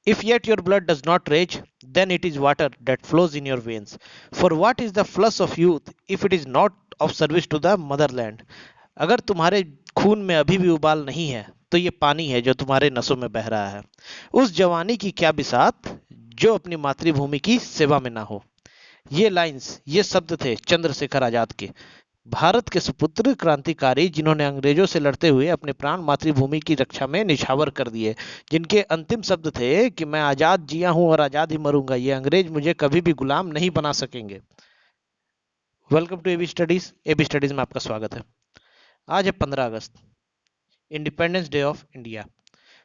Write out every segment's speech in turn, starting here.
If yet your blood does not rage, then it is water that flows in your veins. For what is the flush of youth if it is not of service to the motherland? अगर तुम्हारे खून में अभी भी उबाल नहीं है, तो ये पानी है जो तुम्हारे नसों में बह रहा है। उस जवानी की क्या बिसात जो अपनी मातृभूमि की सेवा में ना हो। ये लाइंस, ये शब्द थे चंद्रशेखर आजाद के, भारत के सुपुत्र क्रांतिकारी जिन्होंने अंग्रेजों से लड़ते हुए अपने प्राण मातृभूमि की रक्षा में निछावर कर दिए, जिनके अंतिम शब्द थे कि मैं आजाद जिया हूं और आजाद ही मरूंगा, ये अंग्रेज मुझे कभी भी गुलाम नहीं बना सकेंगे। Welcome to AB studies. AB studies में आपका स्वागत है। आज है 15 अगस्त, इंडिपेंडेंस डे ऑफ इंडिया।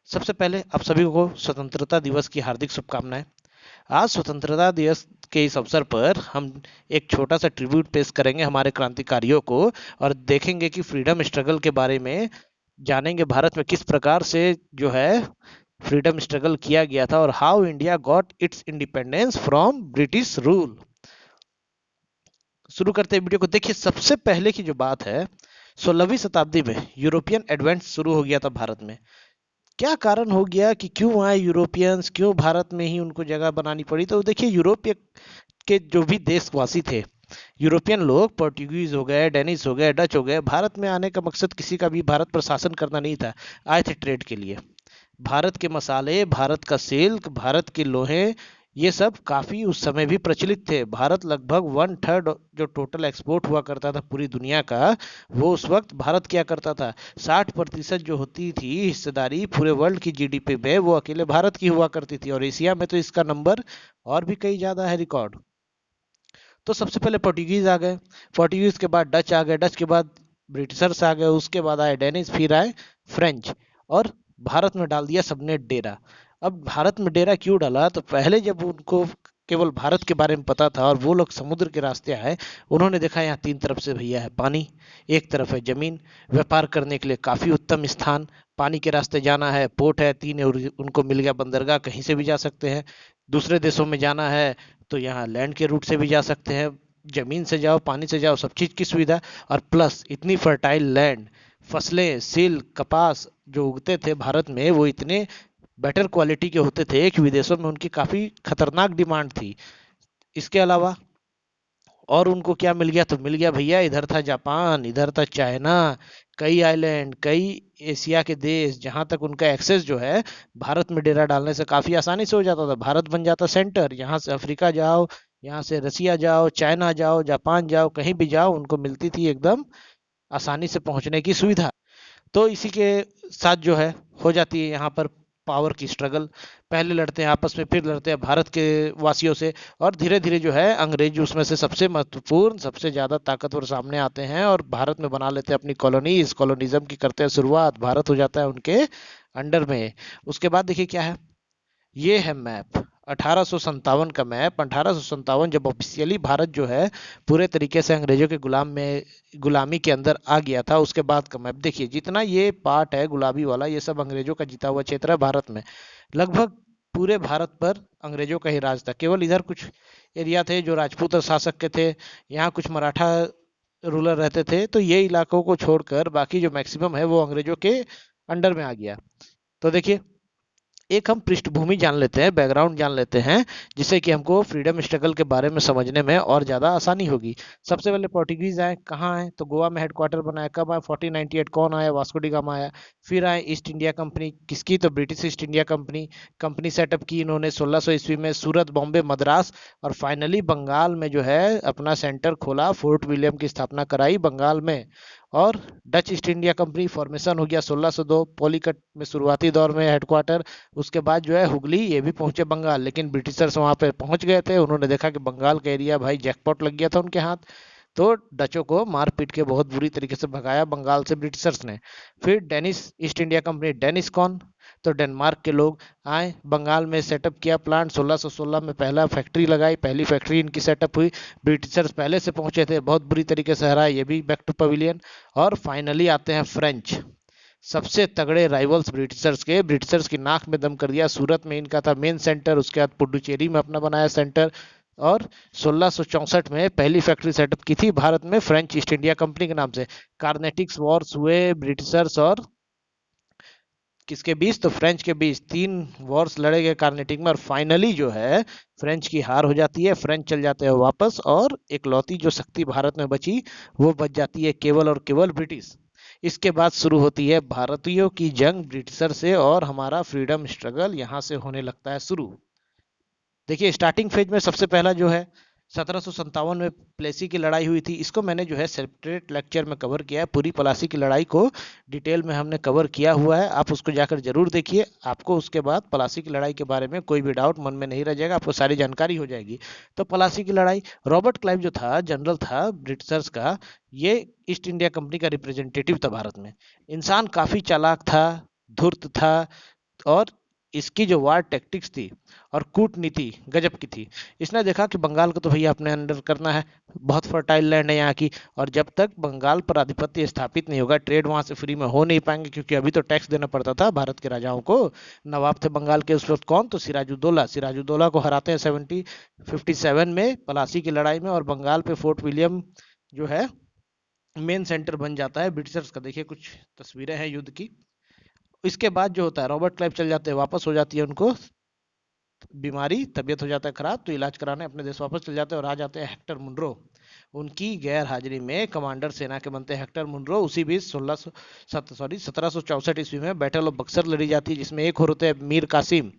सबसे पहले आप सभी को स्वतंत्रता दिवस की हार्दिक शुभकामनाएं। आज स्वतंत्रता दिवस के इस अवसर पर हम एक छोटा सा ट्रिब्यूट पेश करेंगे हमारे क्रांतिकारियों को, और देखेंगे कि फ्रीडम स्ट्रगल के बारे में जानेंगे, भारत में किस प्रकार से जो है फ्रीडम स्ट्रगल किया गया था और how India got its independence from British rule. शुरू करते हैं वीडियो को। देखिए, सबसे पहले की जो बात है, 16वीं शताब्दी में यूरोपियन एडवेंस शुरू हो गया था भारत में। क्या कारण हो गया कि क्यों आए यूरोपियंस, क्यों भारत में ही उनको जगह बनानी पड़ी? तो देखिए, यूरोप के जो भी देशवासी थे, यूरोपियन लोग, पोर्टुगीज हो गए, डेनिस हो गए, डच हो गए, भारत में आने का मकसद किसी का भी भारत पर शासन करना नहीं था। आए थे ट्रेड के लिए। भारत के मसाले, भारत का सिल्क, भारत के लोहे, ये सब काफी उस समय भी प्रचलित थे। भारत लगभग 1/3 जो टोटल एक्सपोर्ट हुआ करता था पूरी दुनिया का, वो उस वक्त भारत क्या करता था। 60% जो होती थी हिस्सेदारी पूरे वर्ल्ड की जीडीपी में, वो अकेले भारत की हुआ करती थी, और एशिया में तो इसका नंबर और भी कई ज्यादा है, रिकॉर्ड। तो सबसे पहले पोर्टुगीज आ गए, पोर्टुगीज के बाद डच आ गए, डच के बाद ब्रिटिशर्स आ गए, उसके बाद आए डेनिस, फिर आए फ्रेंच, और भारत में डाल दिया सबने डेरा। अब भारत में डेरा क्यों डाला? तो पहले जब उनको केवल भारत के बारे में पता था और वो लोग समुद्र के रास्ते आए, उन्होंने देखा यहाँ 3 तरफ से भैया है पानी, एक तरफ है जमीन, व्यापार करने के लिए काफी उत्तम स्थान, पानी के रास्ते जाना है, पोर्ट है, तीन उनको मिल गया बंदरगाह, कहीं से भी जा सकते हैं। दूसरे देशों में जाना है तो यहाँ लैंड के रूट से भी जा सकते हैं, जमीन से जाओ, पानी से जाओ, सब चीज की सुविधा। और प्लस इतनी फर्टाइल लैंड, फसलें, सिल्क, कपास जो उगते थे भारत में, वो इतने बेटर क्वालिटी के होते थे कि विदेशों में उनकी काफी खतरनाक डिमांड थी। इसके अलावा और उनको क्या मिल गया? तो मिल गया भैया, इधर था जापान, इधर था चाइना, कई आइलैंड, कई एशिया के देश, जहां तक उनका एक्सेस जो है भारत में डेरा डालने से काफी आसानी से हो जाता था। भारत बन जाता सेंटर, यहाँ से अफ्रीका जाओ, यहाँ से रसिया जाओ, चाइना जाओ, जापान जाओ, कहीं भी जाओ, उनको मिलती थी एकदम आसानी से पहुंचने की सुविधा। तो इसी के साथ जो है हो जाती है यहाँ पर पावर की स्ट्रगल। पहले लड़ते हैं आपस में, फिर लड़ते हैं भारत के वासियों से, और धीरे धीरे जो है अंग्रेज उसमें से सबसे महत्वपूर्ण, सबसे ज्यादा ताकतवर सामने आते हैं और भारत में बना लेते हैं अपनी कॉलोनी। इस कॉलोनिज्म की करते हैं शुरुआत, भारत हो जाता है उनके अंडर में। उसके बाद देखिए क्या है, ये है मैप, 1857 का मैप। 1857 जब ऑफिशियली भारत जो है पूरे तरीके से अंग्रेजों के गुलामी के अंदर आ गया था, उसके बाद का मैप देखिए। जितना ये पार्ट है गुलाबी वाला, ये सब अंग्रेजों का जीता हुआ क्षेत्र है भारत में। लगभग पूरे भारत पर अंग्रेजों का ही राज था। केवल इधर कुछ एरिया थे जो राजपूत और शासक के थे, यहाँ कुछ मराठा रूलर रहते थे। तो ये इलाकों को छोड़कर बाकी जो मैक्सिमम है वो अंग्रेजों के अंडर में आ गया। तो देखिए, एक हम पृष्ठभूमि जान लेते हैं, बैकग्राउंड जान लेते हैं, जिससे कि हमको फ्रीडम स्ट्रगल के बारे में समझने में और ज़्यादा आसानी होगी। सबसे पहले पोर्टुगीज आए, कहाँ आए? तो गोवा में हेडक्वार्टर बनाया। कब आए? 1498। कौन आया? वास्को डी गामा आया। फिर आए ईस्ट इंडिया कंपनी, किसकी? तो British east India company. Company setup की इन्होंने 1600 ईस्वी में सूरत, बॉम्बे, मद्रास, और फाइनली बंगाल में जो है अपना सेंटर खोला, फोर्ट विलियम की स्थापना कराई बंगाल में। और Dutch east India company formation हो गया 1602, पोलिकट में शुरुआती दौर में हेडक्वार्टर। उसके बाद जो है हुगली, ये भी पहुंचे बंगाल, लेकिन ब्रिटिशर्स वहां पे पहुंच गए थे। उन्होंने देखा कि बंगाल का एरिया भाई जैकपॉट लग गया था उनके हाथ, तो डचों को मार पीट के बहुत बुरी तरीके से भगाया बंगाल से ब्रिटिशर्स ने। फिर Danish East India Company, Danish कौन? तो डेनमार्क के लोग आए, बंगाल में सेटअप किया प्लांट। 1616 में पहला फैक्ट्री लगाई, पहली फैक्ट्री इनकी सेटअप हुई। ब्रिटिशर्स पहले से पहुंचे थे, बहुत बुरी तरीके से हराए, ये भी बैक टू पवेलियन। और फाइनली आते हैं फ्रेंच, सबसे तगड़े राइवल्स ब्रिटिशर्स के। ब्रिटिशर्स की नाक में दम कर दिया। सूरत में इनका था मेन सेंटर, उसके बाद पुडुचेरी में अपना बनाया सेंटर। और 1664 में पहली फैक्ट्री सेटअप की थी भारत में फ्रेंच ईस्ट इंडिया कंपनी के नाम से। कार्नेटिक्स वॉर्स हुए ब्रिटिशर्स और किसके बीच? तो फ्रेंच के बीच 3 वॉर्स लड़े गए कार्नेटिक में, और फाइनली जो है फ्रेंच की हार हो जाती है, फ्रेंच चल जाते हैं वापस, और इकलौती जो शक्ति भारत में बची वो बच जाती है केवल और केवल ब्रिटिश। इसके बाद शुरू होती है भारतीयों की जंग ब्रिटिशर से, और हमारा फ्रीडम स्ट्रगल यहाँ से होने लगता है शुरू। देखिए स्टार्टिंग फेज में सबसे पहला जो है 1757 में प्लेसी की लड़ाई हुई थी। इसको मैंने जो है सेपरेट लेक्चर में कवर किया है, पूरी प्लासी की लड़ाई को डिटेल में हमने कवर किया हुआ है, आप उसको जाकर जरूर देखिए। आपको उसके बाद प्लासी की लड़ाई के बारे में कोई भी डाउट मन में नहीं रह जाएगा, आपको सारी जानकारी हो जाएगी। तो प्लासी की लड़ाई, रॉबर्ट क्लाइव जो था जनरल था ब्रिटिशर्स का, ये ईस्ट इंडिया कंपनी का रिप्रेजेंटेटिव था भारत में। इंसान काफी चालाक था, धूर्त था, और इसकी जो वार टैक्टिक्स थी और कूटनीति गजब की थी। इसने देखा कि बंगाल को तो भैया अपने अंडर करना है, बहुत फर्टाइल लैंड है यहाँ की, और जब तक बंगाल पर आधिपत्य स्थापित नहीं होगा, ट्रेड वहां से फ्री में हो नहीं पाएंगे, क्योंकि अभी तो टैक्स देना पड़ता था भारत के राजाओं को। नवाब थे बंगाल के उस वक्त कौन? तो सिराजुद्दौला। सिराजुद्दौला को हराते हैं 1757 में प्लासी की लड़ाई में, और बंगाल पे फोर्ट विलियम जो है मेन सेंटर बन जाता है ब्रिटिशर्स का। देखिए कुछ तस्वीरें हैं युद्ध की। इसके बाद जो होता है रॉबर्ट क्लाइव चल जाते हैं, वापस हो जाती है उनको बीमारी, तबीयत हो जाता है खराब, तो इलाज कराने अपने देश वापस चले जाते हैं, और आ जाते हैं हेक्टर मुनरो। उनकी गैर हाजिरी में कमांडर सेना के बनते हैं हेक्टर मुनरो। उसी बीच 1764 ईस्वी में बैटल ऑफ बक्सर लड़ी जाती है, जिसमें एक और होते हैं मीर कासिम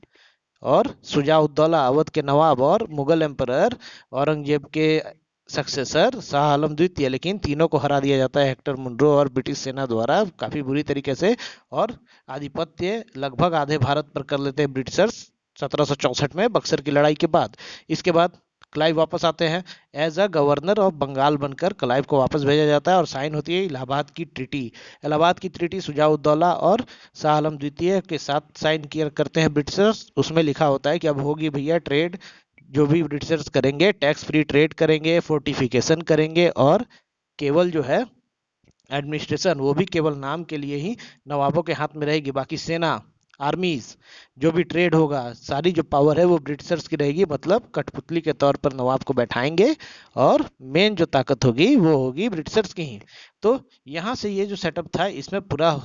और सुजाउद्दौला अवध के नवाब, और मुगल एम्परर औरंगजेब के सक्सेसर शाह आलम द्वितीय। लेकिन तीनों को हरा दिया जाता है हेक्टर मुनरो और ब्रिटिश सेना द्वारा काफी बुरी तरीके से, और आधिपत्य लगभग आधे भारत पर कर लेते हैं ब्रिटिशर्स 1764 में बक्सर की लड़ाई के बाद। इसके बाद क्लाइव वापस आते हैं as a governor of Bengal बनकर। क्लाइव को वापस भेजा जाता है और साइन होती है इलाहाबाद की ट्रीटी। इलाहाबाद की ट्रीटी सुजाउद्दौला और शाह आलम द्वितीय के साथ साइन किया करते हैं ब्रिटिशर्स। उसमें लिखा होता है कि अब होगी भैया ट्रेड, जो भी ब्रिटिशर्स करेंगे टैक्स फ्री ट्रेड करेंगे, फोर्टिफिकेशन करेंगे, और केवल जो है एडमिनिस्ट्रेशन वो भी केवल नाम के लिए ही नवाबों के हाथ में रहेगी। बाकी सेना, आर्मीज, जो भी ट्रेड होगा, सारी जो पावर है वो ब्रिटिशर्स की रहेगी। मतलब कठपुतली के तौर पर नवाब को बैठाएंगे, और मेन जो ताकत होगी वो होगी ब्रिटिशर्स की ही। तो यहाँ से ये जो सेटअप था, इसमें पूरा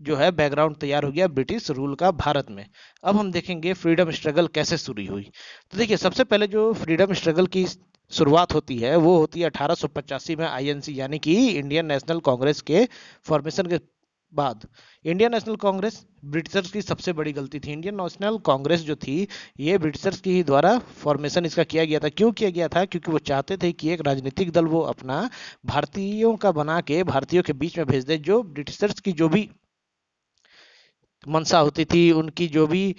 जो है बैकग्राउंड तैयार हो गया ब्रिटिश रूल का भारत में। अब हम देखेंगे फ्रीडम स्ट्रगल कैसे शुरू हुई। तो देखिए सबसे पहले जो फ्रीडम स्ट्रगल की शुरुआत होती है वो होती है 1885 में आईएनसी यानी कि इंडियन नेशनल कांग्रेस के फॉर्मेशन के बाद। इंडियन नेशनल कांग्रेस ब्रिटिशर्स की सबसे बड़ी गलती थी। इंडियन नेशनल कांग्रेस जो थी ये ब्रिटिशर्स की ही द्वारा फॉर्मेशन इसका किया गया था। क्यों किया गया था? क्योंकि वो चाहते थे कि एक राजनीतिक दल वो अपना भारतीयों का बना के भारतीयों के बीच में भेज दे, जो ब्रिटिशर्स की जो भी मंशा होती थी, उनकी जो भी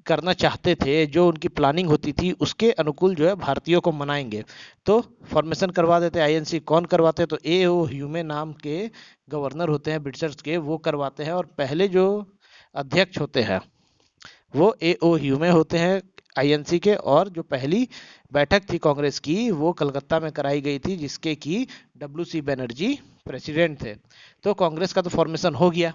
करना चाहते थे, जो उनकी प्लानिंग होती थी, उसके अनुकूल जो है भारतीयों को मनाएंगे। तो फॉर्मेशन करवा देते। आईएनसी कौन करवाते हैं? तो ए ओ ह्यूमे नाम के गवर्नर होते हैं ब्रिटिशर्स के, वो करवाते हैं। और पहले जो अध्यक्ष होते हैं वो ए ओ ह्यूमे होते हैं आईएनसी के। और जो पहली बैठक थी कांग्रेस की वो कलकत्ता में कराई गई थी, जिसके की डब्ल्यू सी बनर्जी प्रेसिडेंट थे। तो कांग्रेस का तो फॉर्मेशन हो गया।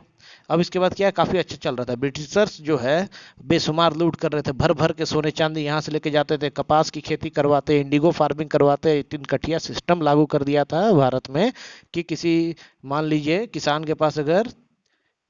अब इसके बाद क्या है, काफी अच्छा चल रहा था। ब्रिटिशर्स जो है बेशुमार लूट कर रहे थे, भर भर के सोने चांदी यहाँ से लेके जाते थे, कपास की खेती करवाते, इंडिगो फार्मिंग करवाते। तीन कठिया सिस्टम लागू कर दिया था भारत में कि किसी, मान लीजिए किसान के पास अगर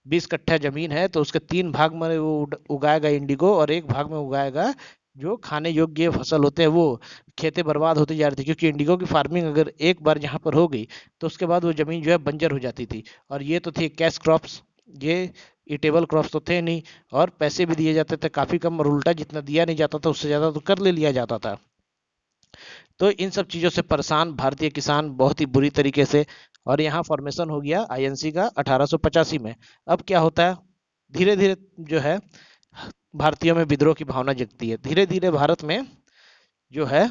20 कट्ठा जमीन है तो उसके 3 भाग में वो उगाएगा इंडिगो, और एक भाग में उगाएगा जो खाने योग्य फसल होते हैं वो। खेतें बर्बाद होती जा रही थी, क्योंकि इंडिगो की फार्मिंग अगर एक बार यहाँ पर हो गई तो उसके बाद वो जमीन जो है बंजर हो जाती थी। और ये तो थे कैश क्रॉप्स, ये ईटेबल क्रॉप्स तो थे नहीं, और पैसे भी दिए जाते थे काफी कम, और उल्टा जितना दिया नहीं जाता था उससे ज्यादा तो कर ले लिया जाता था। तो इन सब चीजों से परेशान भारतीय किसान बहुत ही बुरी तरीके से। और यहाँ फॉर्मेशन हो गया आईएनसी का 1885 में। अब क्या होता है, धीरे धीरे जो है भारतीयों में विद्रोह की भावना जगती है। धीरे धीरे भारत में जो है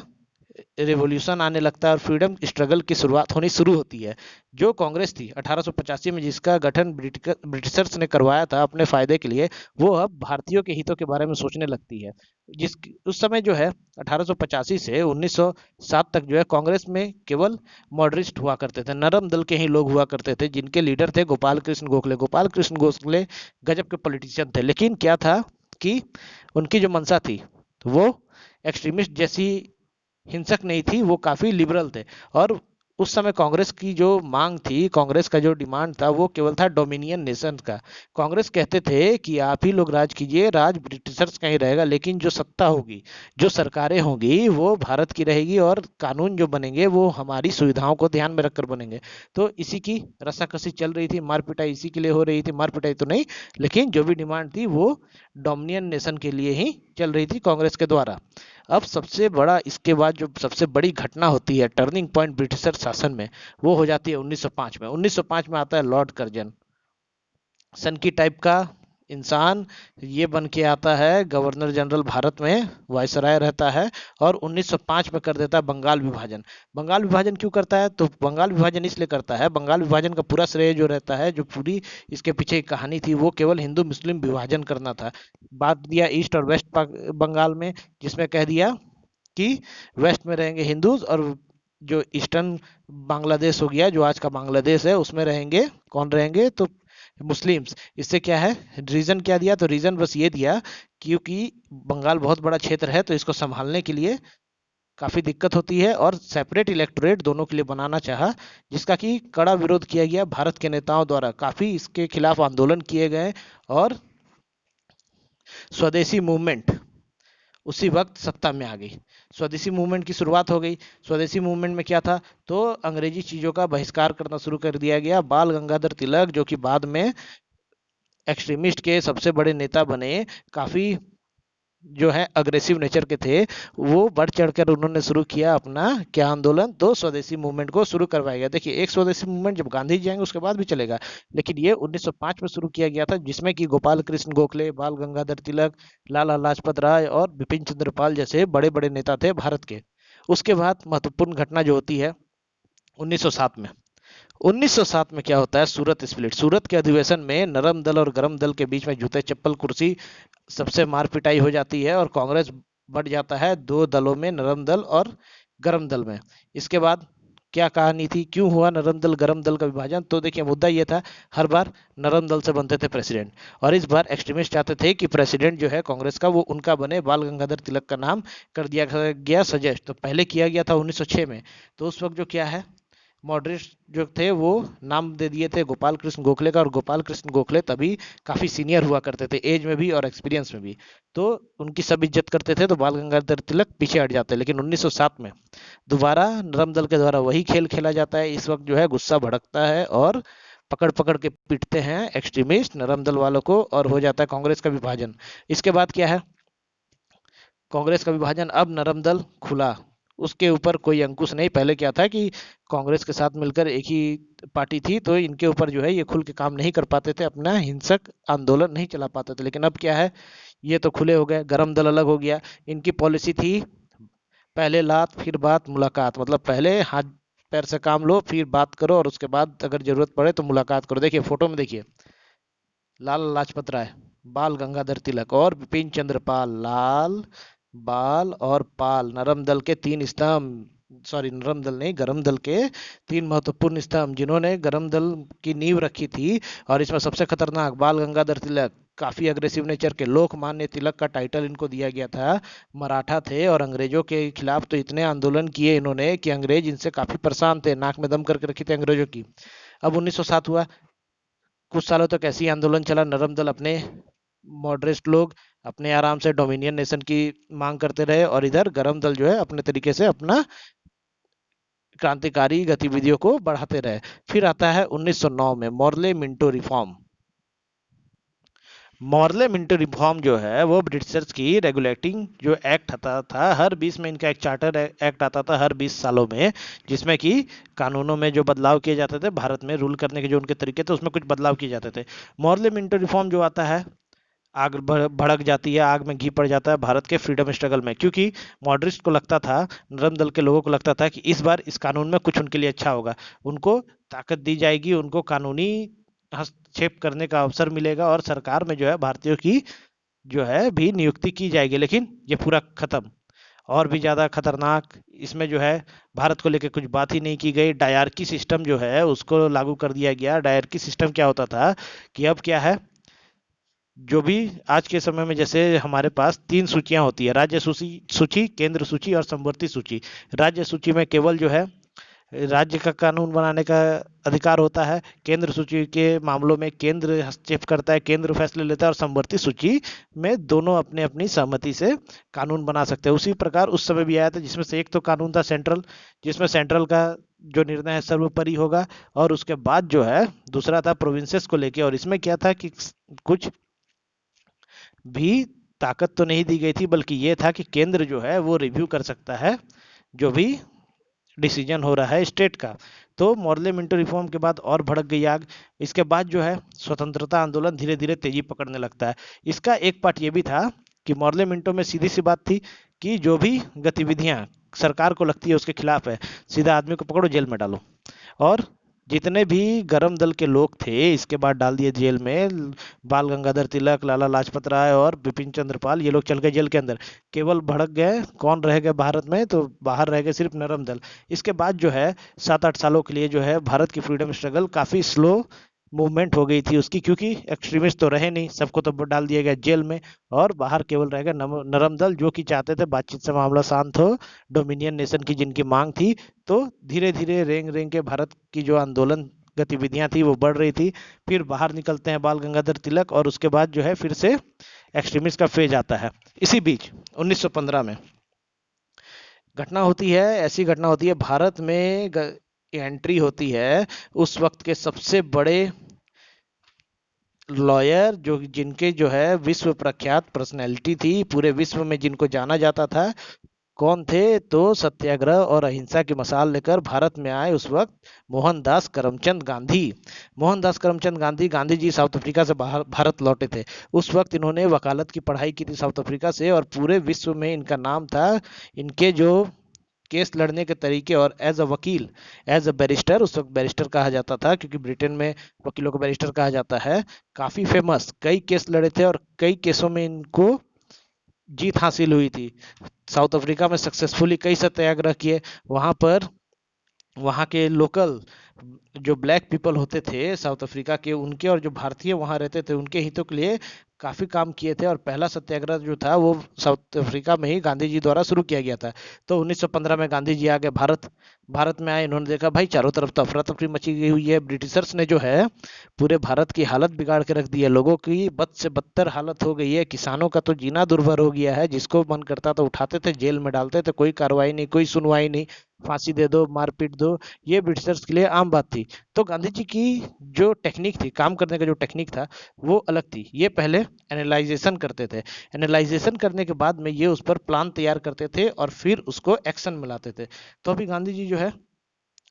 रिवॉल्यूशन आने लगता है, और फ्रीडम स्ट्रगल की शुरुआत होनी शुरू होती है। जो कांग्रेस थी 1885 में, जिसका गठन ब्रिटिशर्स ने करवाया था अपने फायदे के लिए, वो अब भारतीयों के हितों के बारे में सोचने लगती है। जिस उस समय जो है 1885 से 1907 तक जो है कांग्रेस में केवल मॉडरेट हुआ करते थे, नरम दल के ही लोग हुआ करते थे, जिनके लीडर थे गोपाल कृष्ण गोखले। गोपाल कृष्ण गोखले गजब के पॉलिटिशियन थे, लेकिन क्या था कि उनकी जो मंशा थी वो एक्सट्रीमिस्ट जैसी हिंसक नहीं थी, वो काफी लिबरल थे। और उस समय कांग्रेस की जो मांग थी, कांग्रेस का जो डिमांड था, वो केवल था डोमिनियन नेशन का। कांग्रेस कहते थे कि आप ही लोग राज कीजिए, राज ब्रिटिशर्स का ही रहेगा, लेकिन जो सत्ता होगी, जो सरकारें होंगी, वो भारत की रहेगी, और कानून जो बनेंगे वो हमारी सुविधाओं को ध्यान में रखकर बनेंगे। तो इसी की रस्साकसी चल रही थी, मार पिटाई इसी के लिए हो रही थी, मार पिटाई तो नहीं, लेकिन जो भी डिमांड थी वो डोमिनियन नेशन के लिए ही चल रही थी कांग्रेस के द्वारा। अब सबसे बड़ा इसके बाद जो सबसे बड़ी घटना होती है, टर्निंग पॉइंट ब्रिटिशर शासन में, वो हो जाती है 1905 में। 1905 में आता है लॉर्ड कर्जन, सन की टाइप का इंसान, ये बन के आता है गवर्नर जनरल भारत में, वायसराय रहता है, और 1905 में कर देता है बंगाल विभाजन। बंगाल विभाजन क्यों करता है? तो बंगाल विभाजन इसलिए करता है, बंगाल विभाजन का पूरा श्रेय जो रहता है, जो पूरी इसके पीछे एक कहानी थी, वो केवल हिंदू मुस्लिम विभाजन करना था। बांट दिया ईस्ट और वेस्ट बंगाल में, जिसमें कह दिया कि वेस्ट में रहेंगे हिंदूज, और जो ईस्टर्न बांग्लादेश हो गया, जो आज का बांग्लादेश है, उसमें रहेंगे कौन? रहेंगे तो मुस्लिम्स। इससे क्या है, रीजन क्या दिया? तो रीजन बस ये दिया, क्योंकि बंगाल बहुत बड़ा क्षेत्र है, तो इसको संभालने के लिए काफी दिक्कत होती है, और सेपरेट इलेक्टोरेट दोनों के लिए बनाना चाहा, जिसका कि कड़ा विरोध किया गया भारत के नेताओं द्वारा। काफी इसके खिलाफ आंदोलन किए गए, और स्वदेशी मूवमेंट उसी वक्त सत्ता में आ गई। स्वदेशी मूवमेंट की शुरुआत हो गई। स्वदेशी मूवमेंट में क्या था? तो अंग्रेजी चीजों का बहिष्कार करना शुरू कर दिया गया। बाल गंगाधर तिलक, जो कि बाद में एक्सट्रीमिस्ट के सबसे बड़े नेता बने, काफी जो है अग्रेसिव नेचर के थे, वो बढ़ चढ़कर उन्होंने शुरू किया अपना क्या आंदोलन? तो स्वदेशी मूवमेंट को शुरू करवाया गया। देखिए, एक स्वदेशी मूवमेंट जब गांधी जी आएंगे उसके बाद भी चलेगा, लेकिन ये 1905 में शुरू किया गया था, जिसमें कि गोपाल कृष्ण गोखले, बाल गंगाधर तिलक, लाला लाजपत राय और बिपिन चंद्र पाल जैसे बड़े बड़े नेता थे भारत के। उसके बाद महत्वपूर्ण घटना जो होती है 1907 में। 1907 में क्या होता है? सूरत स्प्लिट। सूरत के अधिवेशन में नरम दल और गरम दल के बीच में जूते चप्पल कुर्सी सबसे मार पिटाई हो जाती है, और कांग्रेस बढ़ जाता है दो दलों में, नरम दल और गरम दल में। इसके बाद क्या कहानी थी, क्यों हुआ नरम दल गरम दल का विभाजन? तो देखिए, मुद्दा ये था, हर बार नरम दल से बनते थे प्रेसिडेंट, और इस बार एक्सट्रीमिस्ट चाहते थे कि प्रेसिडेंट जो है कांग्रेस का, वो उनका बने। बाल गंगाधर तिलक का नाम कर दिया गया सजेस्ट। तो पहले किया गया था 1906 में। तो उस वक्त जो क्या है, मॉडरेट जो थे वो नाम दे दिए थे गोपाल कृष्ण गोखले का, और गोपाल कृष्ण गोखले तभी काफी सीनियर हुआ करते थे, एज में भी और एक्सपीरियंस में भी, तो उनकी सब इज्जत करते थे। तो बाल गंगाधर तिलक पीछे हट जाते हैं। लेकिन 1907 में दोबारा नरम दल के द्वारा वही खेल खेला जाता है। इस वक्त जो है गुस्सा भड़कता है, और पकड़ पकड़ के पीटते हैं एक्सट्रीमिस्ट नरम दल वालों को, और हो जाता है कांग्रेस का विभाजन। इसके बाद क्या है, कांग्रेस का विभाजन, अब नरम दल खुला, उसके ऊपर कोई अंकुश नहीं। पहले क्या था कि कांग्रेस के साथ मिलकर एक ही पार्टी थी, तो इनके ऊपर जो है ये खुल के काम नहीं कर पाते थे, अपना हिंसक आंदोलन नहीं चला पाते थे। लेकिन अब क्या है, ये तो खुले हो गए, गरम दल अलग हो गया। इनकी पॉलिसी थी पहले लात फिर बात मुलाकात, मतलब पहले हाथ पैर से काम लो, फिर बात करो, और उसके बाद अगर जरूरत पड़े तो मुलाकात करो। देखिए फोटो में, देखिए लाला लाजपत राय, बाल गंगाधर तिलक और बिपिन चंद्र पाल। लाल, बाल और पाल, नरम दल के तीन स्तंभ, सॉरी नरम दल नहीं, गरम दल के तीन महत्वपूर्ण स्तंभ, जिन्होंने गरम दल की नींव रखी थी। और इसमें सबसे खतरनाक बाल गंगाधर तिलक, काफी अग्रेसिव नेचर के, लोकमान्य तिलक का टाइटल इनको दिया गया था। मराठा थे, और अंग्रेजों के खिलाफ तो इतने आंदोलन किए इन्होंने कि अंग्रेज इनसे काफी परेशान थे, नाक में दम करके रखी थे अंग्रेजों की। अब 1907 हुआ, कुछ सालों तक ऐसी आंदोलन चला। नरम दल अपने, मॉडरेट लोग अपने आराम से डोमिनियन नेशन की मांग करते रहे, और इधर गरम दल जो है अपने तरीके से अपना क्रांतिकारी गतिविधियों को बढ़ाते रहे। फिर आता है 1909 में Morley Minto reform. Morley Minto reform जो है वो ब्रिटिशर्स की रेगुलेटिंग जो एक्ट आता था, हर 20 में इनका एक चार्टर एक्ट आता था, हर 20 सालों में, जिसमें कि कानूनों में जो बदलाव किए जाते थे, भारत में रूल करने के जो उनके तरीके थे उसमें कुछ बदलाव किए जाते थे। मॉर्ले मिंटो रिफॉर्म जो आता है, आग भड़क जाती है, आग में घी पड़ जाता है भारत के फ्रीडम स्ट्रगल में, क्योंकि मॉडरिस्ट को लगता था, नरम दल के लोगों को लगता था कि इस बार इस कानून में कुछ उनके लिए अच्छा होगा, उनको ताकत दी जाएगी, उनको कानूनी हस्तक्षेप करने का अवसर मिलेगा, और सरकार में जो है भारतीयों की जो है भी नियुक्ति की जाएगी। लेकिन ये पूरा खत्म। और भी ज्यादा खतरनाक इसमें जो है, भारत को लेकर कुछ बात ही नहीं की गई। डायरकी सिस्टम जो है उसको लागू कर दिया गया। डायरकी सिस्टम क्या होता था कि अब क्या है, जो भी आज के समय में जैसे हमारे पास तीन सूचियां होती है, राज्य सूची, केंद्र सूची और समवर्ती सूची। राज्य सूची में केवल जो है राज्य का कानून बनाने का अधिकार होता है। केंद्र सूची के मामलों में केंद्र हस्तक्षेप करता है, केंद्र फैसले लेता है, और समवर्ती सूची में दोनों अपने अपनी सहमति से कानून बना सकते हैं। उसी प्रकार उस समय भी आया था जिसमें से एक तो कानून था सेंट्रल, जिसमें सेंट्रल का जो निर्णय है सर्वोपरि होगा, और उसके बाद जो है दूसरा था प्रोविंसेस को लेके। और इसमें क्या था कि कुछ भी ताकत तो नहीं दी गई थी, बल्कि ये था कि केंद्र जो है वो रिव्यू कर सकता है जो भी डिसीजन हो रहा है स्टेट का। तो मॉर्ले मिंटो रिफॉर्म के बाद और भड़क गई आग। इसके बाद जो है स्वतंत्रता आंदोलन धीरे धीरे तेजी पकड़ने लगता है। इसका एक पार्ट ये भी था कि मॉर्ले मिंटो में सीधी सी बात थी कि जो भी गतिविधियां सरकार को लगती है उसके खिलाफ है, सीधा आदमी को पकड़ो जेल में डालो। और जितने भी गरम दल के लोग थे इसके बाद डाल दिए जेल में। बाल गंगाधर तिलक, लाला लाजपत राय और बिपिन चंद्र पाल, ये लोग चल गए जेल के अंदर। केवल भड़क गए, कौन रह गए भारत में, तो बाहर रह गए सिर्फ नरम दल। इसके बाद जो है 7-8 सालों के लिए जो है भारत की फ्रीडम स्ट्रगल काफी स्लो मूवमेंट हो गई थी उसकी, क्योंकि एक्सट्रीमिस्ट तो रहे नहीं, सबको तो डाल दिया गया जेल में। और बाहर केवल रह गए नरम दल, जो कि चाहते थे बातचीत से मामला शांत हो, डोमिनियन नेशन की जिनकी मांग थी। तो धीरे धीरे रेंग रेंग के भारत की जो आंदोलन गतिविधियां थी वो बढ़ रही थी। फिर बाहर निकलते हैं बाल गंगाधर तिलक, और उसके बाद जो है फिर से एक्सट्रीमिस्ट का फेज आता है। इसी बीच 1915 में घटना होती है, ऐसी घटना होती है भारत में एंट्री होती है उस वक्त के सबसे बड़े लॉयर, जो जिनके जो है विश्व प्रख्यात पर्सनैलिटी थी, पूरे विश्व में जिनको जाना जाता था। कौन थे? तो सत्याग्रह और अहिंसा की मशाल लेकर भारत में आए उस वक्त मोहनदास करमचंद गांधी। मोहनदास करमचंद गांधी, गांधी जी साउथ अफ्रीका से बाहर भारत लौटे थे। उस वक्त इन्होंने वकालत की पढ़ाई की थी साउथ अफ्रीका से, और पूरे विश्व में इनका नाम था। इनके जो केस लड़ने के तरीके, और एज अ वकील, एज अ बैरिस्टर, उस वक्त बैरिस्टर कहा जाता था क्योंकि ब्रिटेन में वकीलों को बैरिस्टर कहा जाता है, काफी फेमस, कई केस लड़े थे और कई केसों में इनको जीत हासिल हुई थी। साउथ अफ्रीका में सक्सेसफुली कई सत्याग्रह किए। वहां पर वहाँ के लोकल जो ब्लैक पीपल होते थे साउथ अफ्रीका के, उनके और जो भारतीय वहाँ रहते थे उनके हितों के लिए काफी काम किए थे। और पहला सत्याग्रह जो था वो साउथ अफ्रीका में ही गांधी जी द्वारा शुरू किया गया था। तो 1915 में गांधी जी आ गए भारत। भारत में आए, इन्होंने देखा भाई चारों तरफ तो अफरा तफरी मची गई हुई है, ब्रिटिशर्स ने जो है पूरे भारत की हालत बिगाड़ के रख दी है, लोगों की बद से बदतर हालत हो गई है, किसानों का तो जीना दुर्भर हो गया है, जिसको मन करता था उठाते थे जेल में डालते थे, कोई कार्रवाई नहीं, कोई सुनवाई नहीं, फांसी दे दो, मारपीट दो, ये ब्रिटिशर्स के लिए आम बात थी। तो गांधी जी की जो टेक्निक थी, काम करने का जो टेक्निक था वो अलग थी। ये पहले एनालाइजेशन करते थे, एनालाइजेशन करने के बाद में ये उस पर प्लान तैयार करते थे और फिर उसको एक्शन में लाते थे। तो अभी गांधी जी जो है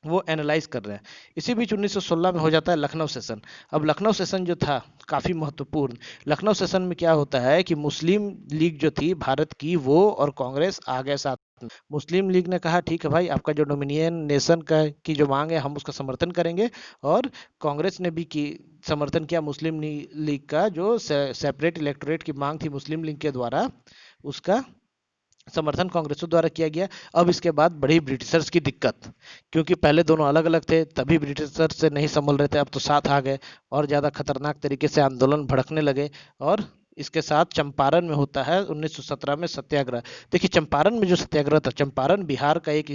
वो एनालाइज कर रहे हैं। इसी बीच 1916 में हो जाता है लखनऊ सेशन। अब लखनऊ सेशन जो था काफी महत्वपूर्ण। लखनऊ सेशन में क्या होता है कि मुस्लिम लीग जो थी भारत की, वो और कांग्रेस आ गए साथ में। मुस्लिम लीग ने कहा ठीक है भाई, आपका जो डोमिनियन नेशन का की जो मांग है हम उसका समर्थन करेंगे, और कांग्रेस ने भी की समर्थन किया मुस्लिम लीग का, जो सेपरेट इलेक्टोरेट की मांग थी मुस्लिम लीग के द्वारा, उसका समर्थन कांग्रेसों द्वारा किया गया। अब इसके बाद बढ़ी ब्रिटिशर्स की दिक्कत, क्योंकि पहले दोनों अलग अलग थे तभी ब्रिटिशर्स से नहीं संभल रहे थे, अब तो साथ आ गए और ज़्यादा खतरनाक तरीके से आंदोलन भड़कने लगे। और इसके साथ चंपारण में होता है 1917 में सत्याग्रह। देखिए चंपारण में जो सत्याग्रह था, चंपारण बिहार का एक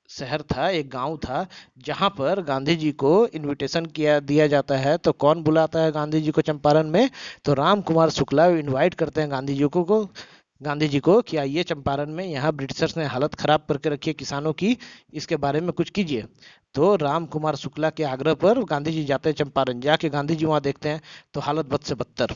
शहर था, एक गांव था, जहां पर गांधी जी को इनविटेशन किया दिया जाता है। तो कौन बुलाता है गांधी जी को चंपारण में? तो राम कुमार शुक्ला इनवाइट करते हैं गांधी जी को कि आइए चंपारण में, यहाँ ब्रिटिशर्स ने हालत खराब करके रखी है किसानों की, इसके बारे में कुछ कीजिए। तो राम कुमार शुक्ला के आग्रह पर गांधी जी जाते हैं चंपारण। जाके गांधी जी वहां देखते हैं तो हालत बद से बदतर,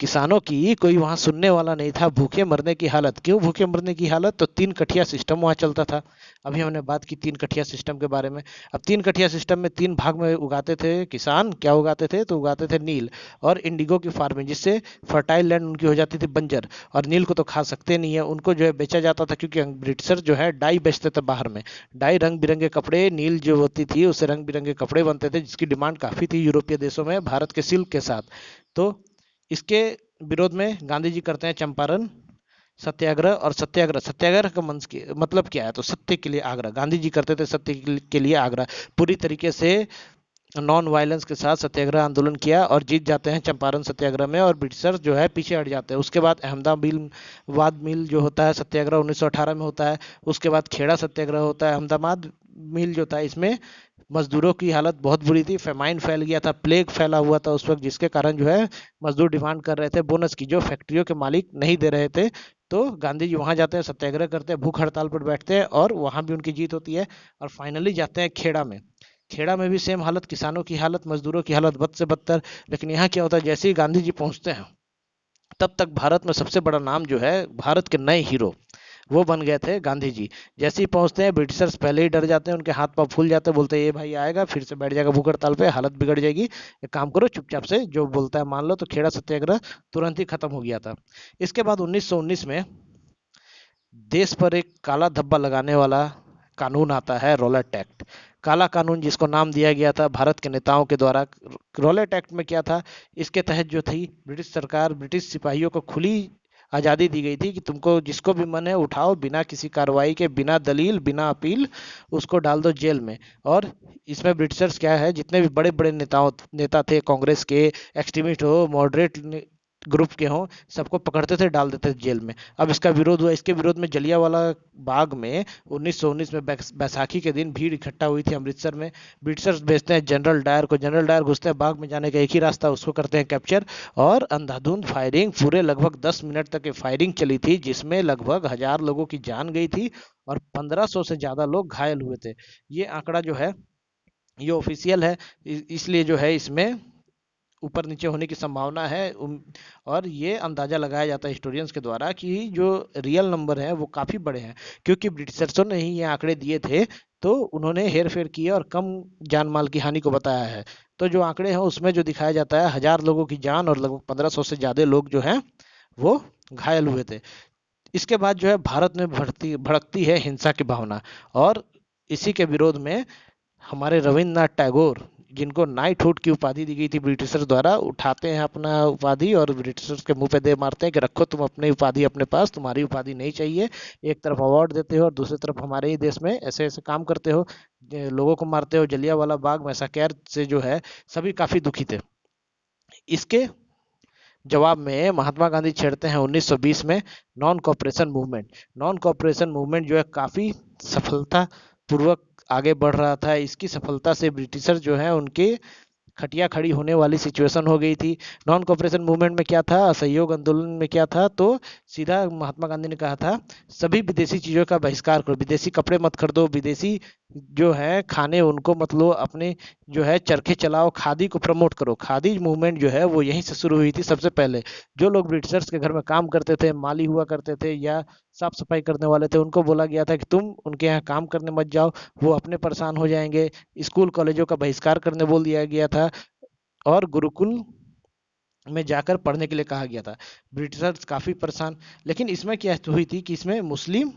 किसानों की कोई वहां सुनने वाला नहीं था, भूखे मरने की हालत। क्यों भूखे मरने की हालत? तो 3 कठिया सिस्टम वहां चलता था। अभी हमने बात की 3 कठिया सिस्टम के बारे में। अब 3 कठिया सिस्टम में 3 भाग में उगाते थे किसान। क्या उगाते थे? तो उगाते थे नील और इंडिगो की फार्मिंग, जिससे फर्टाइल लैंड उनकी हो जाती थी बंजर। और नील को तो खा सकते नहीं है, उनको जो है बेचा जाता था, क्योंकि ब्रिटिशर जो है डाई बेचते थे बाहर में। डाई, रंग बिरंगे कपड़े, नील जो होती थी उससे रंग बिरंगे कपड़े बनते थे, जिसकी डिमांड काफी थी यूरोपीय देशों में भारत के सिल्क के साथ। तो इसके विरोध में गांधी जी करते हैं चंपारण सत्याग्रह। और सत्याग्रह सत्याग्रह का मतलब क्या है? तो सत्य के लिए आग्रह। गांधी जी करते थे सत्य के लिए आग्रह, पूरी तरीके से नॉन वायलेंस के साथ सत्याग्रह आंदोलन किया और जीत जाते हैं चंपारण सत्याग्रह में, और ब्रिटिशर्स जो है पीछे हट जाते हैं। उसके बाद अहमदाबाद मिल जो होता है सत्याग्रह 1918 में होता है। उसके बाद खेड़ा सत्याग्रह होता है अहमदाबाद मिल जो था, इसमें मजदूरों की हालत बहुत बुरी थी। फेमाइन फैल गया था, प्लेग फैला हुआ था उस वक्त, जिसके कारण जो है मजदूर डिमांड कर रहे थे बोनस की, जो फैक्ट्रियों के मालिक नहीं दे रहे थे। तो गांधी जी वहां जाते हैं, सत्याग्रह करते हैं, भूख हड़ताल पर बैठते हैं और वहां भी उनकी जीत होती है। और फाइनली जाते हैं खेड़ा में। खेड़ा में भी सेम हालत, किसानों की हालत, मजदूरों की हालत बद से बदतर। लेकिन यहाँ क्या होता है, जैसे ही गांधी जी पहुंचते हैं, तब तक भारत में सबसे बड़ा नाम जो है, भारत के नए हीरो, वो बन गए थे गांधी जी। जैसे ही पहुंचते हैं, ब्रिटिशर्स पहले ही डर जाते हैं, उनके हाथ पांव फूल जाते हैं, बोलते हैं ये भाई आएगा फिर से बैठ जाएगा भूख हड़ताल पे, हालत बिगड़ जाएगी, एक काम करो चुपचाप से जो बोलता है मान लो। तो खेड़ा सत्याग्रह तुरंत ही खत्म हो गया था। इसके बाद 1919 में देश पर एक काला धब्बा लगाने वाला कानून आता है, रॉलेट एक्ट। काला कानून, जिसको नाम दिया गया था भारत के नेताओं के द्वारा। रॉलेट एक्ट में क्या था, इसके तहत जो थी ब्रिटिश सरकार, ब्रिटिश सिपाहियों को खुली आज़ादी दी गई थी कि तुमको जिसको भी मन है उठाओ, बिना किसी कार्रवाई के, बिना दलील, बिना अपील, उसको डाल दो जेल में। और इसमें ब्रिटिशर्स क्या है, जितने भी बड़े बड़े नेता थे कांग्रेस के, एक्सट्रीमिस्ट हो, मॉडरेट ग्रुप के हों, सबको पकड़ते थे, डाल देते थे जेल में। अब इसका विरोध हुआ, इसके विरोध में जलियांवाला बाग में 1919 में बैसाखी के दिन भीड़ इकट्ठा हुई थी अमृतसर में। ब्रिटिशर्स भेजते हैं जनरल डायर को, जनरल डायर घुसते हैं बाग में, जाने का एक ही रास्ता, उसको करते हैं कैप्चर। और अंधाधुंध फायरिंग, पूरे लगभग 10 मिनट तक ये फायरिंग चली थी, जिसमें लगभग 1000 लोगों की जान गई थी और 1500 से ज्यादा लोग घायल हुए थे। ये आंकड़ा जो है ये ऑफिशियल है, इसलिए जो है इसमें ऊपर नीचे होने की संभावना है। और ये अंदाजा लगाया जाता है हिस्टोरियंस के द्वारा कि जो रियल नंबर है वो काफ़ी बड़े हैं, क्योंकि ब्रिटिशर्सों ने ही ये आंकड़े दिए थे, तो उन्होंने हेर फेर किया और कम जान माल की हानि को बताया है। तो जो आंकड़े हैं उसमें जो दिखाया जाता है 1000 लोगों की जान और लगभग 1500 से ज़्यादा लोग जो हैं वो घायल हुए थे। इसके बाद जो है भारत में भड़कती है हिंसा की भावना। और इसी के विरोध में हमारे रविन्द्रनाथ टैगोर, जिनको नाइटहुड की उपाधि दी गई थी ब्रिटिशर्स द्वारा, उठाते हैं अपना उपाधि और ब्रिटिशर्स के मुंह पे दे मारते हैं कि रखो तुम अपनी उपाधि अपने पास, तुम्हारी उपाधि नहीं चाहिए। एक तरफ अवार्ड देते हो और दूसरी तरफ हमारे ही देश में ऐसे ऐसे काम करते हो, लोगों को मारते हो। जलियांवाला बाग मैसाकर से जो है सभी काफी दुखी थे। इसके जवाब में महात्मा गांधी छेड़ते हैं 1920 में non cooperation movement. Non cooperation movement जो है काफी सफलता पूर्वक आगे बढ़ रहा था। इसकी सफलता से ब्रिटिशर जो है उनके खटिया खड़ी होने वाली सिचुएशन हो गई थी। नॉन कॉपरेशन मूवमेंट में क्या था, असहयोग आंदोलन में क्या था, तो सीधा महात्मा गांधी ने कहा था सभी विदेशी चीजों का बहिष्कार करो, विदेशी कपड़े मत खरीदो, विदेशी जो है खाने उनको मत लो, अपने जो है चरखे चलाओ, खादी को प्रमोट करो। खादी मूवमेंट जो है वो यहीं से शुरू हुई थी सबसे पहले। जो लोग ब्रिटिशर्स के घर में काम करते थे, माली हुआ करते थे या साफ सफाई करने वाले थे, उनको बोला गया था कि तुम उनके यहाँ काम करने मत जाओ, वो अपने परेशान हो जाएंगे। स्कूल कॉलेजों का बहिष्कार करने बोल दिया गया था और गुरुकुल में जाकर पढ़ने के लिए कहा गया था। ब्रिटिशर्स काफी परेशान। लेकिन इसमें क्या हुई थी कि इसमें मुस्लिम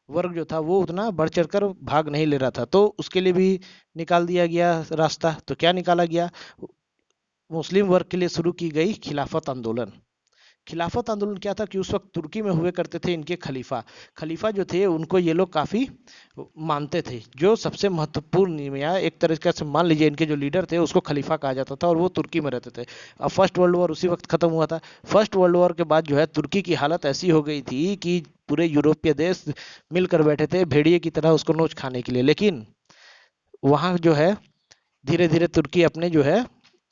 वर्ग जो था वो उतना बढ़ चढ़कर भाग नहीं ले रहा था, तो उसके लिए भी निकाल दिया गया रास्ता। तो क्या निकाला गया, मुस्लिम वर्ग के लिए शुरू की गई खिलाफत आंदोलन। खिलाफत आंदोलन क्या था कि उस वक्त तुर्की में हुए करते थे इनके खलीफा। खलीफा जो थे उनको ये लोग काफी मानते थे। जो सबसे महत्वपूर्ण या एक तरीके से मान लीजिए इनके जो लीडर थे उसको खलीफा कहा जाता था और वो तुर्की में रहते थे। अब फर्स्ट वर्ल्ड वॉर उसी वक्त खत्म हुआ था। फर्स्ट वर्ल्ड वॉर के बाद जो है तुर्की की हालत ऐसी हो गई थी कि पूरे यूरोपीय देश मिलकर बैठे थे भेड़िए की तरह उसको नोच खाने के लिए। लेकिन वहां जो है धीरे धीरे तुर्की अपने जो है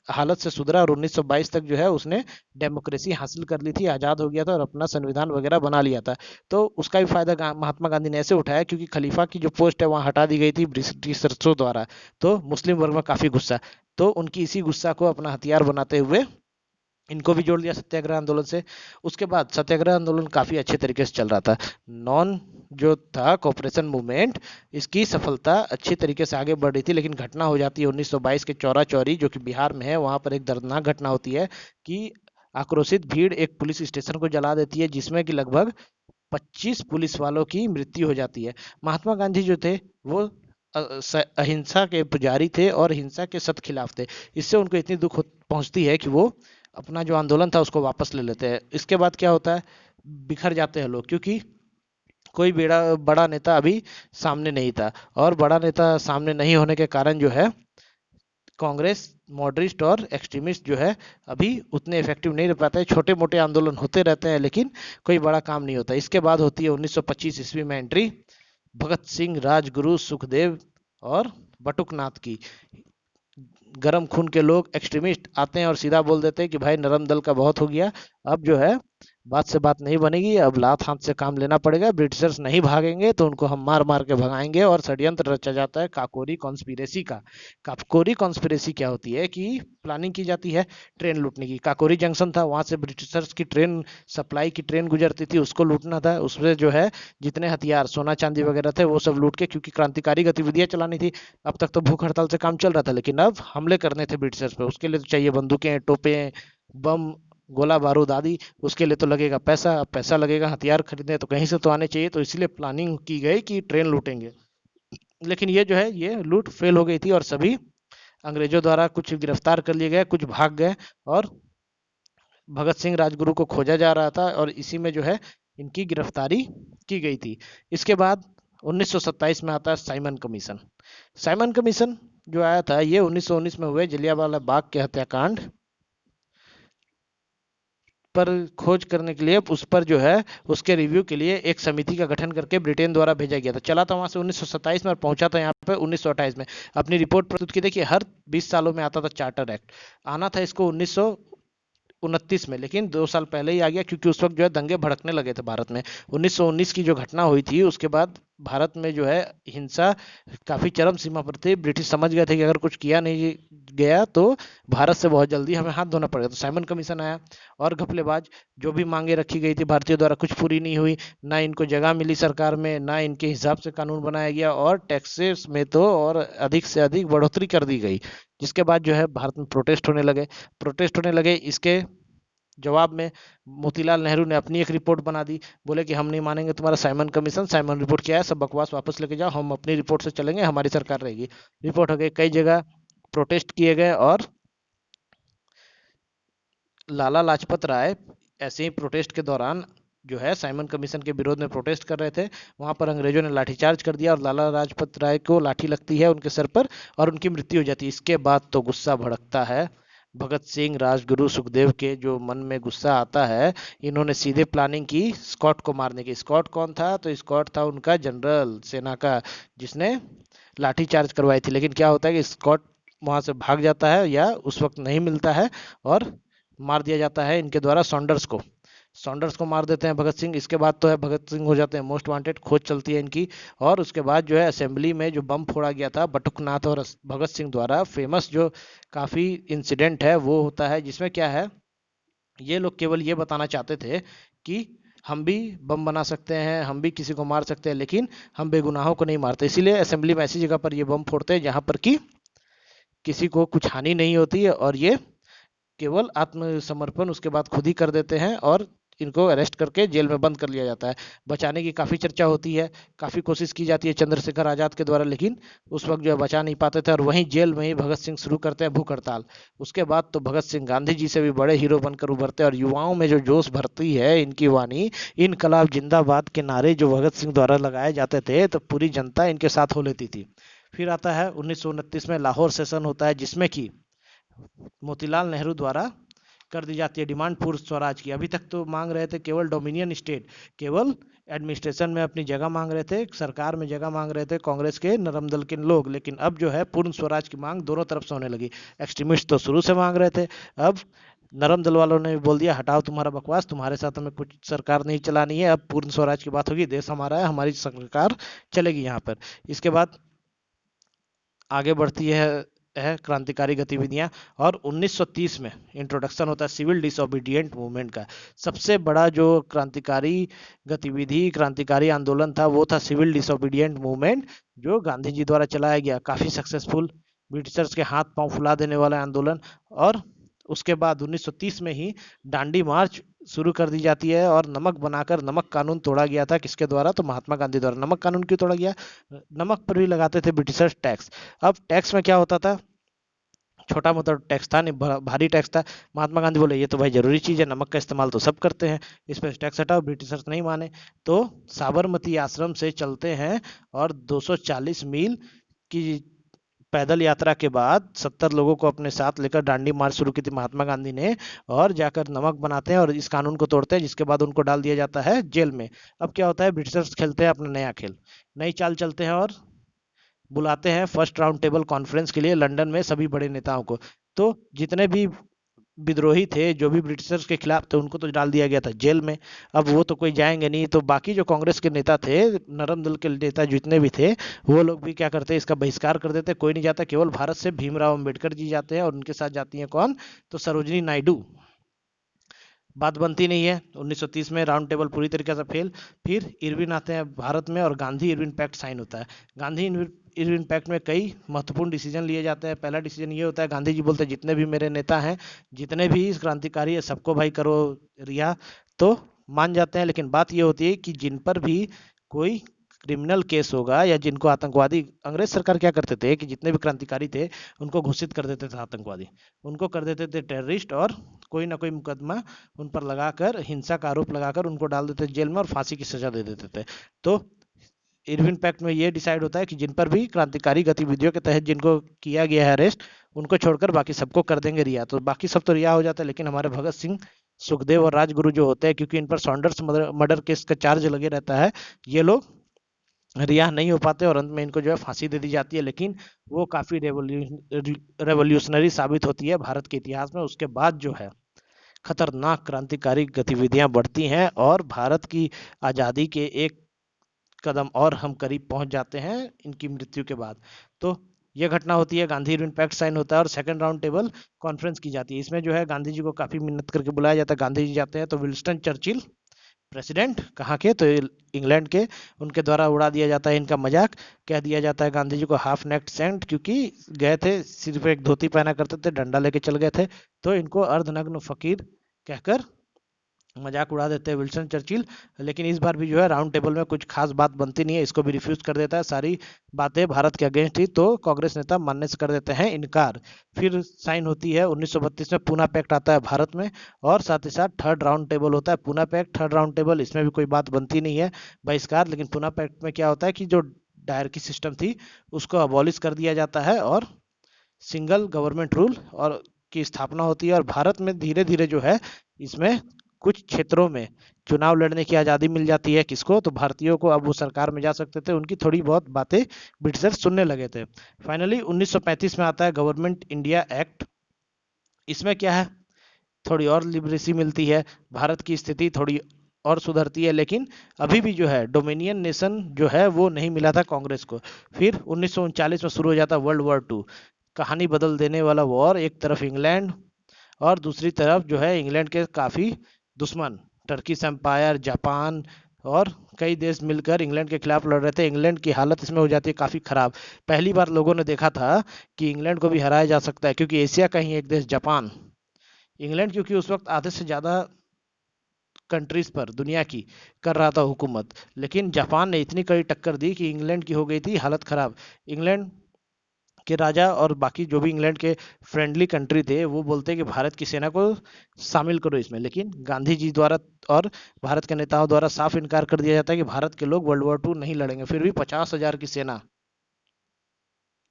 हालत से सुधरा और 1922 तक जो है उसने डेमोक्रेसी हासिल कर ली थी, आज़ाद हो गया था और अपना संविधान वगैरह बना लिया था। तो उसका भी फायदा महात्मा गांधी ने ऐसे उठाया क्योंकि खलीफा की जो पोस्ट है वहां हटा दी गई थी ब्रिटिशर्सों द्वारा। तो मुस्लिम वर्ग में काफी गुस्सा, तो उनकी इसी गुस्सा को अपना हथियार बनाते हुए इनको भी जोड़ लिया सत्याग्रह आंदोलन से। उसके बाद सत्याग्रह आंदोलन काफी अच्छे तरीके से चल रहा था। नॉन जो था कॉपरेशन मूवमेंट, इसकी सफलता अच्छी तरीके से आगे बढ़ रही थी। लेकिन घटना हो जाती है 1922 के चौरा चौरी, जो कि बिहार में है। वहां पर एक दर्दनाक घटना होती है कि आक्रोशित भीड़ एक पुलिस स्टेशन को जला देती है, जिसमें कि लगभग 25 पुलिस वालों की मृत्यु हो जाती है। महात्मा गांधी जो थे वो अहिंसा के पुजारी थे और हिंसा के सख्त खिलाफ थे। इससे उनको इतनी दुख पहुंचती है कि वो अपना जो आंदोलन था उसको वापस ले लेते हैं। इसके बाद क्या होता है, बिखर जाते हैं लोग, क्योंकि कोई बड़ा नेता अभी सामने नहीं था। और बड़ा नेता सामने नहीं होने के कारण जो है कांग्रेस मॉडरिस्ट और एक्सट्रीमिस्ट जो है अभी उतने इफेक्टिव नहीं रह पाते। छोटे मोटे आंदोलन होते रहते हैं लेकिन कोई बड़ा काम नहीं होता। इसके बाद होती है 1925 ईस्वी में एंट्री भगत सिंह, राजगुरु, सुखदेव और बटुकनाथ की। गरम खून के लोग एक्सट्रीमिस्ट आते हैं और सीधा बोल देते हैं कि भाई नरम दल का बहुत हो गया, अब जो है बात से बात नहीं बनेगी, अब लात हाथ से काम लेना पड़ेगा, ब्रिटिशर्स नहीं भागेंगे तो उनको हम मार मार के भगाएंगे। और षड्यंत्र रचा जाता है काकोरी कॉन्स्पिरेसी का। काकोरी कॉन्स्पिरेसी क्या होती है कि प्लानिंग की जाती है ट्रेन लूटने की। काकोरी जंक्शन था, वहां से ब्रिटिशर्स की ट्रेन, सप्लाई की ट्रेन गुजरती थी, उसको लूटना था। उसमें जो है जितने हथियार सोना चांदी वगैरह थे वो सब लूट के, क्योंकि क्रांतिकारी गतिविधियां चलानी थी। अब तक तो भूख हड़ताल से काम चल रहा था, लेकिन अब हमले करने थे ब्रिटिशर्स पे, उसके लिए तो चाहिए बंदूकें, तोपें, बम, गोला बारूद आदि। उसके लिए तो लगेगा पैसा, अब पैसा लगेगा, हथियार खरीदने तो कहीं से तो आने चाहिए, तो इसलिए प्लानिंग की गई कि ट्रेन लूटेंगे। लेकिन ये जो है ये लूट फेल हो गई थी और सभी अंग्रेजों द्वारा कुछ गिरफ्तार कर लिए गए, कुछ भाग गए, और भगत सिंह राजगुरु को खोजा जा रहा था और इसी में जो है इनकी गिरफ्तारी की गई थी। इसके बाद 1927 में आता है साइमन कमीशन। साइमन कमीशन जो आया था ये 1919 में हुए जलियांवाला बाग के हत्याकांड पर खोज करने के लिए, उस पर जो है उसके रिव्यू के लिए एक समिति का गठन करके ब्रिटेन द्वारा भेजा गया था। चला था वहां से 1927 में और पहुंचा था यहाँ पे 1928 में। अपनी रिपोर्ट प्रस्तुत की। देखिए हर 20 सालों में आता था चार्टर एक्ट, आना था इसको 1929 में, लेकिन 2 साल पहले ही आ गया क्योंकि उस वक्त जो है दंगे भड़कने लगे थे भारत में। 1919 की जो घटना हुई थी उसके बाद भारत में जो है हिंसा काफी चरम सीमा पर थी। ब्रिटिश समझ गए थे कि अगर कुछ किया नहीं गया तो भारत से बहुत जल्दी हमें हाथ धोना पड़ेगा। तो साइमन कमीशन आया और घपलेबाज जो भी मांगे रखी गई थी भारतीयों द्वारा कुछ पूरी नहीं हुई, ना इनको जगह मिली सरकार में, ना इनके हिसाब से कानून बनाया गया, और टैक्सेस में तो और अधिक से अधिक बढ़ोतरी कर दी गई। जिसके बाद जो है भारत में प्रोटेस्ट होने लगे। इसके जवाब में मोतीलाल नेहरू ने अपनी एक रिपोर्ट बना दी। बोले कि हम नहीं मानेंगे तुम्हारा साइमन कमीशन, साइमन रिपोर्ट क्या है, सब बकवास वापस लेके जाओ, हम अपनी रिपोर्ट से चलेंगे, हमारी सरकार रहेगी। रिपोर्ट हो गई, कई जगह प्रोटेस्ट किए गए, और लाला लाजपत राय ऐसे ही प्रोटेस्ट के दौरान जो है साइमन कमीशन के विरोध में प्रोटेस्ट कर रहे थे, वहां पर अंग्रेजों ने लाठीचार्ज कर दिया और लाला लाजपत राय को लाठी लगती है उनके सर पर और उनकी मृत्यु हो जाती है। इसके बाद तो गुस्सा भड़कता है भगत सिंह, राजगुरु, सुखदेव के जो मन में गुस्सा आता है। इन्होंने सीधे प्लानिंग की स्कॉट को मारने की। स्कॉट कौन था? तो स्कॉट था उनका जनरल सेना का, जिसने लाठीचार्ज करवाई थी। लेकिन क्या होता है कि स्कॉट वहां से भाग जाता है या उस वक्त नहीं मिलता है और मार दिया जाता है इनके द्वारा सॉन्डर्स को मार देते हैं भगत सिंह। इसके बाद तो है भगत सिंह हो जाते हैं मोस्ट वांटेड, खोज चलती है इनकी। और उसके बाद जो है असेंबली में जो बम फोड़ा गया था बटुकनाथ और भगत सिंह द्वारा, फेमस जो काफी इंसिडेंट है वो होता है, जिसमें क्या है ये लोग केवल ये बताना चाहते थे कि हम भी बम बना सकते हैं, हम भी किसी को मार सकते हैं, लेकिन हम बेगुनाहों को नहीं मारते। इसीलिए असेंबली में ऐसी जगह पर ये बम फोड़ते हैं जहां पर कि किसी को कुछ हानि नहीं होती है, और ये केवल आत्मसमर्पण उसके बाद खुद ही कर देते हैं और इनको अरेस्ट करके जेल में बंद कर लिया जाता है। बचाने की काफी चर्चा होती है, काफी कोशिश की जाती है चंद्रशेखर आजाद के द्वारा, लेकिन उस वक्त जो है बचा नहीं पाते थे और वहीं जेल में ही भगत सिंह शुरू करते हैं भूख हड़ताल। उसके बाद तो भगत सिंह गांधी जी से भी बड़े हीरो बनकर उभरते हैं और युवाओं में जो जोश भरती है इनकी वाणी, इनकलाब जिंदाबाद के नारे जो भगत सिंह द्वारा लगाए जाते थे तो पूरी जनता इनके साथ हो लेती थी। फिर आता है 1929 में लाहौर सेशन होता है, जिसमें कि मोतीलाल नेहरू द्वारा कर दी जाती है डिमांड पूर्ण स्वराज की। अभी तक तो मांग रहे थे केवल डोमिनियन स्टेट, केवल एडमिनिस्ट्रेशन में अपनी जगह मांग रहे थे, सरकार में जगह मांग रहे थे कांग्रेस के नरम दल के लोग, लेकिन अब जो है पूर्ण स्वराज की मांग दोनों तरफ से होने लगी। एक्सट्रीमिस्ट तो शुरू से मांग रहे थे, अब नरम दल वालों ने भी बोल दिया हटाओ तुम्हारा बकवास, तुम्हारे साथ हमें कुछ सरकार नहीं चलानी है, अब पूर्ण स्वराज की बात होगी, देश हमारा है, हमारी सरकार चलेगी यहाँ पर। इसके बाद आगे बढ़ती है क्रांतिकारी गतिविधियां, और 1930 में इंट्रोडक्शन होता है सिविल डिसोबीडिएंट मूवमेंट का। सबसे बड़ा जो क्रांतिकारी गतिविधि, क्रांतिकारी आंदोलन था वो था सिविल डिसोबीडिएंट मूवमेंट, जो गांधी जी द्वारा चलाया गया, काफी सक्सेसफुल, ब्रिटिशर्स के हाथ पांव फुला देने वाला आंदोलन। और उसके बाद 1930 में ही दांडी मार्च शुरू कर दी जाती है और नमक बनाकर नमक कानून तोड़ा गया था। किसके द्वारा? तो महात्मा गांधी द्वारा। नमक कानून क्यों तोड़ा गया? नमक पर भी लगाते थे ब्रिटिशर्स टैक्स। अब टैक्स में क्या होता था, छोटा मोटा टैक्स था नहीं, भारी टैक्स था। महात्मा गांधी बोले ये तो भाई जरूरी चीज है, नमक का इस्तेमाल तो सब करते हैं, इस पर टैक्स हटाओ। ब्रिटिशर्स नहीं माने तो साबरमती आश्रम से चलते हैं और 240 मील की पैदल यात्रा के बाद 70 लोगों को अपने साथ लेकर दांडी मार्च शुरू की थी महात्मा गांधी ने, और जाकर नमक बनाते हैं और इस कानून को तोड़ते हैं, जिसके बाद उनको डाल दिया जाता है जेल में। अब क्या होता है, ब्रिटिशर्स खेलते हैं अपना नया खेल, नई चाल चलते हैं और बुलाते हैं फर्स्ट राउंड टेबल कॉन्फ्रेंस के लिए लंदन में सभी बड़े नेताओं को। तो जितने भी विद्रोही थे, जो भी ब्रिटिशर्स के खिलाफ थे, उनको तो डाल दिया गया था जेल में। अब वो तो कोई जाएंगे नहीं, तो बाकी जो कांग्रेस के नेता थे, नरम दल के नेता जितने भी थे, वो लोग भी क्या करते हैं, इसका बहिष्कार कर देते, कोई नहीं जाता, केवल भारत से भीमराव अंबेडकर जी जाते हैं, और उनके साथ जाती हैं कौन, तो सरोजिनी नायडू। बात बनती नहीं है। 1930 में राउंड टेबल पूरी तरीके से फेल। फिर इरविन आते हैं भारत में और गांधी इरविन पैक्ट साइन होता है। गांधी इरविन पैक्ट में कई महत्वपूर्ण डिसीजन लिए जाते हैं। पहला डिसीजन ये होता है, गांधी जी बोलते हैं जितने भी मेरे नेता हैं, जितने भी इस क्रांतिकारी है, सबको भाई करो रिहा। तो मान जाते हैं, लेकिन बात ये होती है कि जिन पर भी कोई क्रिमिनल केस होगा या जिनको आतंकवादी, अंग्रेज सरकार क्या करते थे कि जितने भी क्रांतिकारी थे उनको घोषित कर देते थे आतंकवादी, उनको कर देते थे टेररिस्ट, और कोई ना कोई मुकदमा उन पर लगाकर, हिंसा का आरोप लगाकर उनको डाल देते जेल में और फांसी की सजा दे देते थे। तो इरविन पैक्ट में ये डिसाइड होता है कि जिन पर भी क्रांतिकारी गतिविधियों के तहत जिनको किया गया है अरेस्ट, उनको छोड़कर बाकी सबको कर देंगे रिहा। तो बाकी सब तो रिहा हो जाता है, लेकिन हमारे भगत सिंह, सुखदेव और राजगुरु जो होते हैं, क्योंकि इन पर सॉन्डर्स मर्डर केस का चार्ज लगे रहता है, ये लोग रिहा नहीं हो पाते और अंत में इनको जो है फांसी दे दी जाती है। लेकिन वो काफी रेवोल्यूशनरी साबित होती है भारत के इतिहास में। उसके बाद जो है खतरनाक क्रांतिकारी गतिविधियां बढ़ती हैं और भारत की आज़ादी के एक कदम और हम करीब पहुंच जाते हैं इनकी मृत्यु के बाद। तो यह घटना होती है, गांधी इरविन पैक्ट साइन होता है और सेकंड राउंड टेबल कॉन्फ्रेंस की जाती है। इसमें जो है गांधी जी को काफी मिन्नत करके बुलाया जाता है। गांधी जी जाते हैं तो विल्सन चर्चिल, प्रेसिडेंट कहाँ के, तो इंग्लैंड के, उनके द्वारा उड़ा दिया जाता है इनका मजाक। कह दिया जाता है गांधी जी को हाफ नेक्ड सेंट, क्योंकि गए थे सिर्फ एक धोती पहना करते थे, डंडा लेके चल गए थे, तो इनको अर्धनग्न फकीर कहकर मजाक उड़ा देते हैं विल्सन चर्चिल। लेकिन इस बार भी जो है राउंड टेबल में कुछ खास बात बनती नहीं है, इसको भी रिफ्यूज कर देता है, सारी बातें भारत के अगेंस्ट थी, तो कांग्रेस नेता मानने से कर देते हैं इनकार। फिर साइन होती है 1932 में, पूना पैक्ट आता है भारत में, और साथ ही साथ थर्ड राउंड टेबल होता है। Poona pact, third round table, इसमें भी कोई बात बनती नहीं है, बहिष्कार। लेकिन पूना पैक्ट में क्या होता है कि जो डायरकी सिस्टम थी उसको अबॉलिश कर दिया जाता है और सिंगल गवर्नमेंट रूल और की स्थापना होती है। और भारत में धीरे धीरे जो है इसमें कुछ क्षेत्रों में चुनाव लड़ने की आज़ादी मिल जाती है। किसको, तो भारतीयों को। अब वो सरकार में जा सकते थे, उनकी थोड़ी बहुत बातें ब्रिटिशर सुनने लगे थे। फाइनली 1935 में आता है गवर्नमेंट इंडिया एक्ट। इसमें क्या है, थोड़ी और लिबरेसी मिलती है, भारत की स्थिति थोड़ी और सुधरती है। लेकिन अभी भी जो है डोमिनियन नेशन जो है वो नहीं मिला था कांग्रेस को। फिर 1939 में शुरू हो जाता है वर्ल्ड वॉर 2, कहानी बदल देने वाला वॉर। एक तरफ इंग्लैंड और दूसरी तरफ जो है इंग्लैंड के काफी दुश्मन, टर्किश एम्पायर, जापान और कई देश मिलकर इंग्लैंड के खिलाफ लड़ रहे थे। इंग्लैंड की हालत इसमें हो जाती है काफी खराब। पहली बार लोगों ने देखा था कि इंग्लैंड को भी हराया जा सकता है, क्योंकि एशिया का ही एक देश जापान, इंग्लैंड क्योंकि उस वक्त आधे से ज्यादा कंट्रीज पर दुनिया की कर रहा था हुकूमत, लेकिन जापान ने इतनी कड़ी टक्कर दी कि इंग्लैंड की हो गई थी हालत खराब। इंग्लैंड के राजा और बाकी जो भी इंग्लैंड के फ्रेंडली कंट्री थे वो बोलते कि भारत की सेना को शामिल करो इसमें, लेकिन गांधी जी द्वारा और भारत के नेताओं द्वारा साफ इनकार कर दिया जाता है कि भारत के लोग वर्ल्ड वॉर 2 नहीं लड़ेंगे। फिर भी 50,000 की सेना,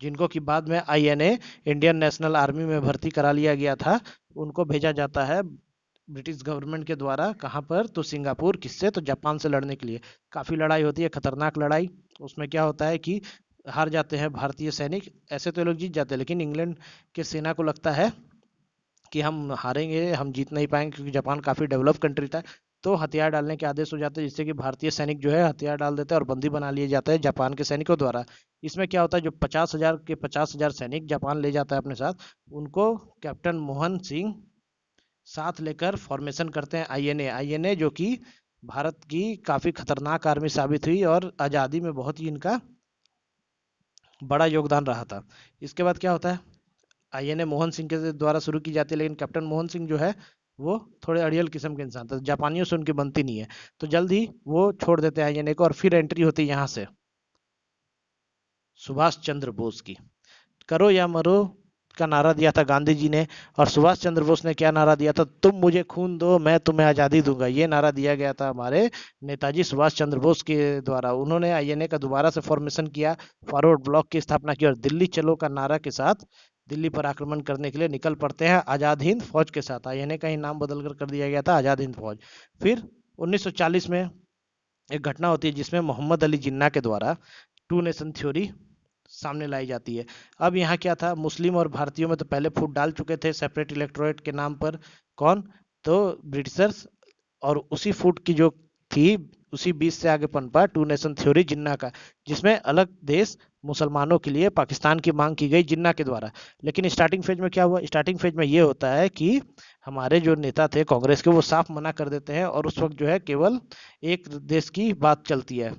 जिनको कि बाद में आईएनए, इंडियन नेशनल आर्मी में भर्ती करा लिया गया था, उनको भेजा जाता है ब्रिटिश गवर्नमेंट के द्वारा। कहाँ पर, तो सिंगापुर। किससे, तो जापान से लड़ने के लिए। काफी लड़ाई होती है, खतरनाक लड़ाई। उसमें क्या होता है कि हार जाते हैं भारतीय सैनिक, ऐसे तो ये लोग जीत जाते हैं, लेकिन इंग्लैंड के सेना को लगता है कि हम हारेंगे, हम जीत नहीं पाएंगे, क्योंकि जापान काफी डेवलप कंट्री था। तो हथियार डालने के आदेश हो जाते हैं, जिससे कि भारतीय सैनिक जो है हथियार डाल देते हैं और बंदी बना लिए जाते हैं जापान के सैनिकों द्वारा। इसमें क्या होता है, जो 50,000 के 50,000 सैनिक जापान ले जाता है अपने साथ, उनको कैप्टन मोहन सिंह साथ लेकर फॉर्मेशन करते हैं आईएनए। आईएनए जो कि भारत की काफी खतरनाक आर्मी साबित हुई और आजादी में बहुत ही इनका बड़ा योगदान रहा था। इसके बाद क्या होता है, आईएनए मोहन सिंह के द्वारा शुरू की जाती है, लेकिन कैप्टन मोहन सिंह जो है वो थोड़े अड़ियल किस्म के इंसान थे, जापानियों से उनकी बनती नहीं है, तो जल्द ही वो छोड़ देते हैं आईएनए को। और फिर एंट्री होती है यहाँ से सुभाष चंद्र बोस की। करो या मरो का नारा दिया था गांधी जी ने, और सुभाष चंद्र बोस ने क्या नारा दिया था, तुम मुझे खून दो मैं तुम्हें आजादी दूंगा। ये नारा दिया गया था हमारे नेताजी सुभाष चंद्र बोस के द्वारा। उन्होंने आईएनए का दोबारा से फॉर्मेशन किया, फॉरवर्ड ब्लॉक की स्थापना की, और दिल्ली चलो का नारा के साथ दिल्ली पर आक्रमण करने के लिए निकल पड़ते हैं आजाद हिंद फौज के साथ। आईएनए का ही नाम बदल कर दिया गया था आजाद हिंद फौज। फिर 1940 में एक घटना होती है जिसमें मोहम्मद अली जिन्ना के द्वारा टू नेशन थ्योरी सामने लाई जाती है। अब यहाँ क्या था, मुस्लिम और भारतीयों में तो पहले फूट डाल चुके थे सेपरेट इलेक्टोरेट के नाम पर। कौन? तो ब्रिटिशर्स। और उसी फूट की जो थी, उसी बीच से आगे पनपा टू नेशन थ्योरी जिन्ना का, जिसमें अलग देश मुसलमानों के लिए पाकिस्तान की मांग की गई जिन्ना के द्वारा। लेकिन स्टार्टिंग फेज में क्या हुआ, स्टार्टिंग फेज में ये होता है कि हमारे जो नेता थे कांग्रेस के, वो साफ मना कर देते हैं और उस वक्त जो है केवल एक देश की बात चलती है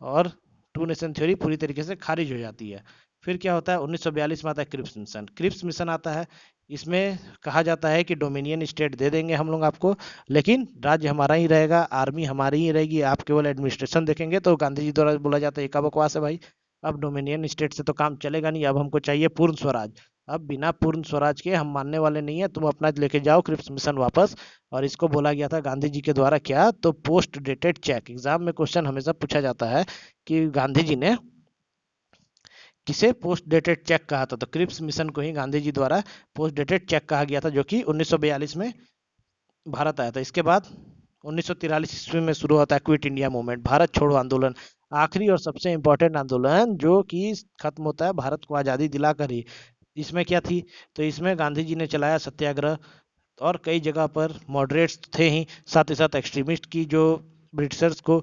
और टू नेशन थ्योरी पूरी तरीके से खारिज हो जाती है। फिर क्या होता है, 1942 में आता है क्रिप्स मिशन। क्रिप्स मिशन आता है, इसमें कहा जाता है कि डोमिनियन स्टेट दे देंगे हम लोग आपको, लेकिन राज्य हमारा ही रहेगा, आर्मी हमारी ही रहेगी, आप केवल एडमिनिस्ट्रेशन देखेंगे। तो गांधी जी द्वारा बोला जाता है, ये का बकवास है भाई, अब डोमिनियन स्टेट से तो काम चलेगा नहीं, अब हमको चाहिए पूर्ण स्वराज। अब बिना पूर्ण स्वराज के हम मानने वाले नहीं है, तुम अपना लेके जाओ क्रिप्स मिशन वापस। और इसको बोला गया था गांधी जी के द्वारा, क्या तो पोस्ट डेटेड चेक। एग्जाम में क्वेश्चन हमेशा पूछा जाता है कि गांधी जी ने किसे पोस्ट डेटेड चेक कहा था, तो क्रिप्स मिशन को ही गांधी जी द्वारा पोस्ट डेटेड चेक कहा गया था, जो कि 1942 में भारत आया था। इसके बाद 1943 ईस्वी में शुरू होता है क्विट इंडिया मूवमेंट, भारत छोड़ो आंदोलन। आखिरी और सबसे इंपॉर्टेंट आंदोलन जो कि खत्म होता है भारत को आज़ादी दिलाकर ही। इसमें क्या थी, तो इसमें गांधी जी ने चलाया सत्याग्रह, और कई जगह पर मॉडरेट्स थे ही, साथ ही साथ एक्सट्रीमिस्ट की जो ब्रिटिशर्स को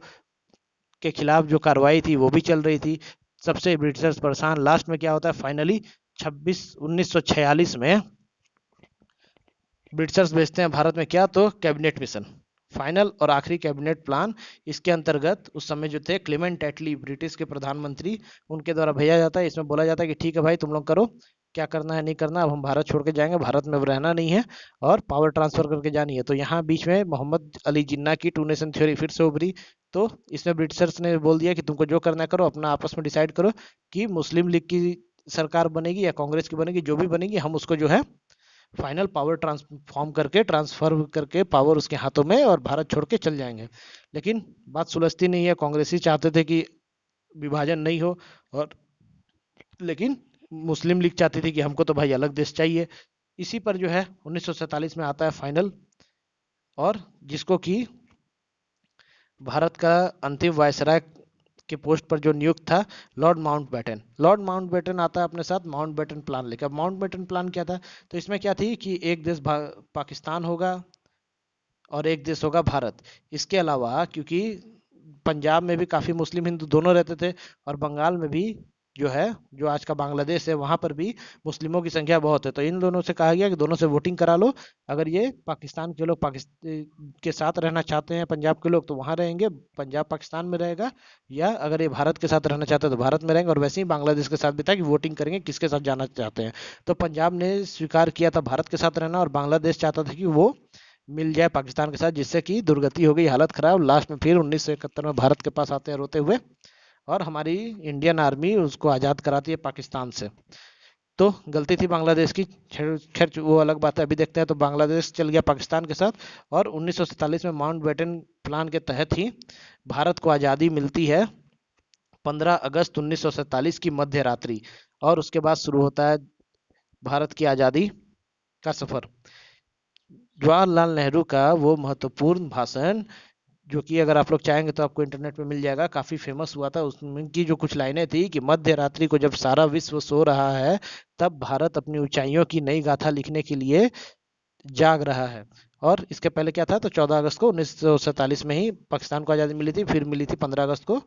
के खिलाफ जो कार्रवाई थी वो भी चल रही थी। सबसे ब्रिटिशर्स परेशान। लास्ट में क्या होता है, फाइनली 1946 में ब्रिटिशर्स भेजते हैं भारत में, क्या तो कैबिनेट मिशन, फाइनल और आखिरी कैबिनेट प्लान। इसके अंतर्गत उस समय जो थे क्लेमेंट एटली ब्रिटिश के प्रधानमंत्री, उनके द्वारा भेजा जाता है। इसमें बोला जाता है कि ठीक है भाई, तुम लोग करो क्या करना है नहीं करना, अब हम भारत छोड़ के जाएंगे, भारत में अब रहना नहीं है और पावर ट्रांसफर करके जानी है। तो यहाँ बीच में मोहम्मद अली जिन्ना की टू नेशन थ्योरी फिर से उभरी। तो इसमें ब्रिटिशर्स ने बोल दिया कि तुमको जो करना है करो, अपना आपस में डिसाइड करो कि मुस्लिम लीग की सरकार बनेगी या कांग्रेस की बनेगी, जो भी बनेगी हम उसको जो है फाइनल पावर ट्रांसफॉर्म करके, ट्रांसफर करके पावर उसके हाथों में, और भारत छोड़ के चल जाएंगे। लेकिन बात सुलझती नहीं है, कांग्रेसी चाहते थे कि विभाजन नहीं हो, और लेकिन मुस्लिम लीग चाहती थी कि हमको तो भाई अलग देश चाहिए। इसी पर जो है 1947 में आता है फाइनल, और जिसको कि भारत का अंतिम वायसराय के पोस्ट पर जो नियुक्त था, लॉर्ड माउंटबेटन। लॉर्ड माउंटबेटन आता है अपने साथ माउंटबेटन प्लान लेकर। माउंटबेटन प्लान क्या था, तो इसमें क्या थी कि एक देश पाकिस्तान होगा और एक देश होगा भारत। इसके अलावा क्योंकि पंजाब में भी काफ़ी मुस्लिम हिंदू दोनों रहते थे, और बंगाल में भी जो है, जो आज का बांग्लादेश है, वहाँ पर भी मुस्लिमों की संख्या बहुत है। तो इन दोनों से कहा गया कि दोनों से वोटिंग करा लो, अगर ये पाकिस्तान के लोग पाकिस्तान के साथ रहना चाहते हैं, पंजाब के लोग तो वहाँ रहेंगे, पंजाब पाकिस्तान में रहेगा, या अगर ये भारत के साथ रहना चाहते हैं तो भारत में रहेंगे। और वैसे ही बांग्लादेश के साथ भी था कि वोटिंग करेंगे किसके साथ जाना चाहते हैं। तो पंजाब ने स्वीकार किया था भारत के साथ रहना, और बांग्लादेश चाहता था कि वो मिल जाए पाकिस्तान के साथ, जिससे कि दुर्गति हो गई, हालत खराब। लास्ट में फिर 1971 में भारत के पास आते हैं रोते हुए, और हमारी इंडियन आर्मी उसको आज़ाद कराती है पाकिस्तान से। तो गलती थी बांग्लादेश की, खैर वो अलग बात है, अभी देखते हैं। तो बांग्लादेश चल गया पाकिस्तान के साथ, और 1947 में माउंटबेटन प्लान के तहत ही भारत को आज़ादी मिलती है 15 अगस्त 1947 की मध्य रात्रि। और उसके बाद शुरू होता है भारत की आज़ादी का सफर। जवाहरलाल नेहरू का वो महत्वपूर्ण भाषण, जो कि अगर आप लोग चाहेंगे तो आपको इंटरनेट पे मिल जाएगा, काफी फेमस हुआ था। उसमें की जो कुछ लाइनें थी कि मध्य रात्रि को जब सारा विश्व सो रहा है, तब भारत अपनी ऊंचाइयों की नई गाथा लिखने के लिए जाग रहा है। और इसके पहले क्या था, तो 14 अगस्त को 1947 में ही पाकिस्तान को आज़ादी मिली थी, फिर मिली थी 15 अगस्त को,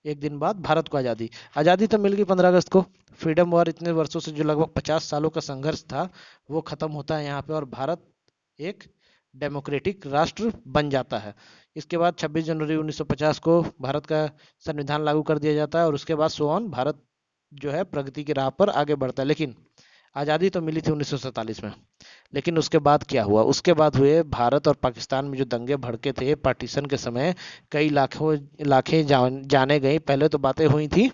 एक दिन बाद भारत को आज़ादी। आज़ादी तब मिल गई 15 अगस्त को। फ्रीडम वॉर, इतने वर्षों से जो लगभग 50 सालों का संघर्ष था, वो खत्म होता है यहाँ पे, और भारत एक डेमोक्रेटिक राष्ट्र बन जाता है। इसके बाद 26 जनवरी 1950 को भारत का संविधान लागू कर दिया जाता है, और उसके बाद सो ऑन भारत जो है प्रगति की राह पर आगे बढ़ता है। लेकिन आज़ादी तो मिली थी 1947 में, लेकिन उसके बाद क्या हुआ, उसके बाद हुए भारत और पाकिस्तान में जो दंगे भड़के थे पार्टीशन के समय, कई लाखों लाखें जाने गई। पहले तो बातें हुई थी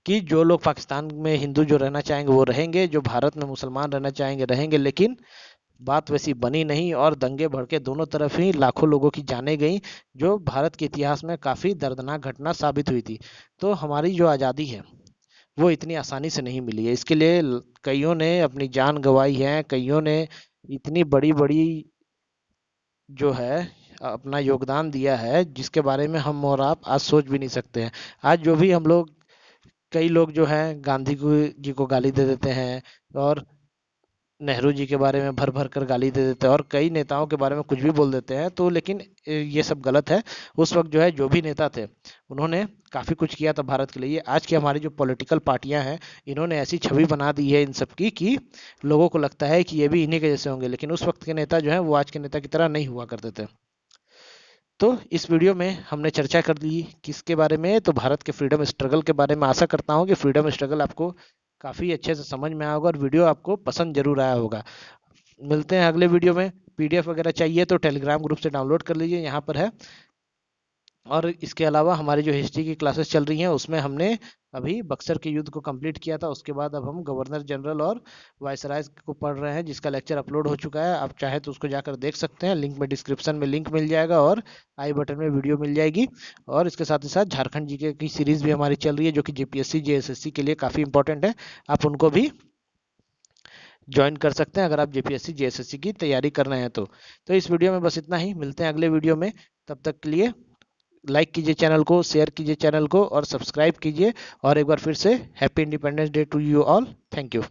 कि जो लोग पाकिस्तान में हिंदू जो रहना चाहेंगे वो रहेंगे, जो भारत में मुसलमान रहना चाहेंगे रहेंगे, लेकिन बात वैसी बनी नहीं, और दंगे भड़के दोनों तरफ ही, लाखों लोगों की जानें गई, जो भारत के इतिहास में काफ़ी दर्दनाक घटना साबित हुई थी। तो हमारी जो आज़ादी है वो इतनी आसानी से नहीं मिली है, इसके लिए कईयों ने अपनी जान गंवाई है, कईयों ने इतनी बड़ी बड़ी जो है अपना योगदान दिया है, जिसके बारे में हम और आप आज सोच भी नहीं सकते हैं। आज जो भी हम लोग कई लोग जो हैं गांधी जी को गाली दे देते हैं, और नेहरू जी के बारे में भर भर कर गाली दे देते हैं, और कई नेताओं के बारे में कुछ भी बोल देते हैं। तो लेकिन ये सब गलत है। उस वक्त जो है जो भी नेता थे उन्होंने काफी कुछ किया था भारत के लिए। आज की हमारी जो पॉलिटिकल पार्टियां हैं इन्होंने ऐसी छवि बना दी है इन सब की कि लोगों को लगता है कि ये भी इन्हीं के जैसे होंगे, लेकिन उस वक्त के नेता जो है वो आज के नेता की तरह नहीं हुआ करते थे। तो इस वीडियो में हमने चर्चा कर ली किसके बारे में, तो भारत के फ्रीडम स्ट्रगल के बारे में। आशा करता हूँ कि फ्रीडम स्ट्रगल आपको काफ़ी अच्छे से समझ में आया होगा और वीडियो आपको पसंद जरूर आया होगा। मिलते हैं अगले वीडियो में। पीडीएफ वगैरह चाहिए तो टेलीग्राम ग्रुप से डाउनलोड कर लीजिए, यहाँ पर है। और इसके अलावा हमारी जो हिस्ट्री की क्लासेस चल रही हैं उसमें हमने अभी बक्सर के युद्ध को कंप्लीट किया था। उसके बाद अब हम गवर्नर जनरल और वायसराय को पढ़ रहे हैं, जिसका लेक्चर अपलोड हो चुका है। आप चाहे तो उसको जाकर देख सकते हैं, लिंक में डिस्क्रिप्शन में लिंक मिल जाएगा और आई बटन में वीडियो मिल जाएगी। और इसके साथ ही साथ झारखंड जीके की सीरीज भी हमारी चल रही है जो कि जेपीएससी जेएसएससी के लिए काफ़ी इंपॉर्टेंट है। आप उनको भी ज्वाइन कर सकते हैं अगर आप जेपीएससी जेएसएससी की तैयारी कर रहे हैं तो इस वीडियो में बस इतना ही। मिलते हैं अगले वीडियो में। तब तक के लिए लाइक कीजिए चैनल को, शेयर कीजिए चैनल को और सब्सक्राइब कीजिए। और एक बार फिर से happy independence day to you all. Thank you.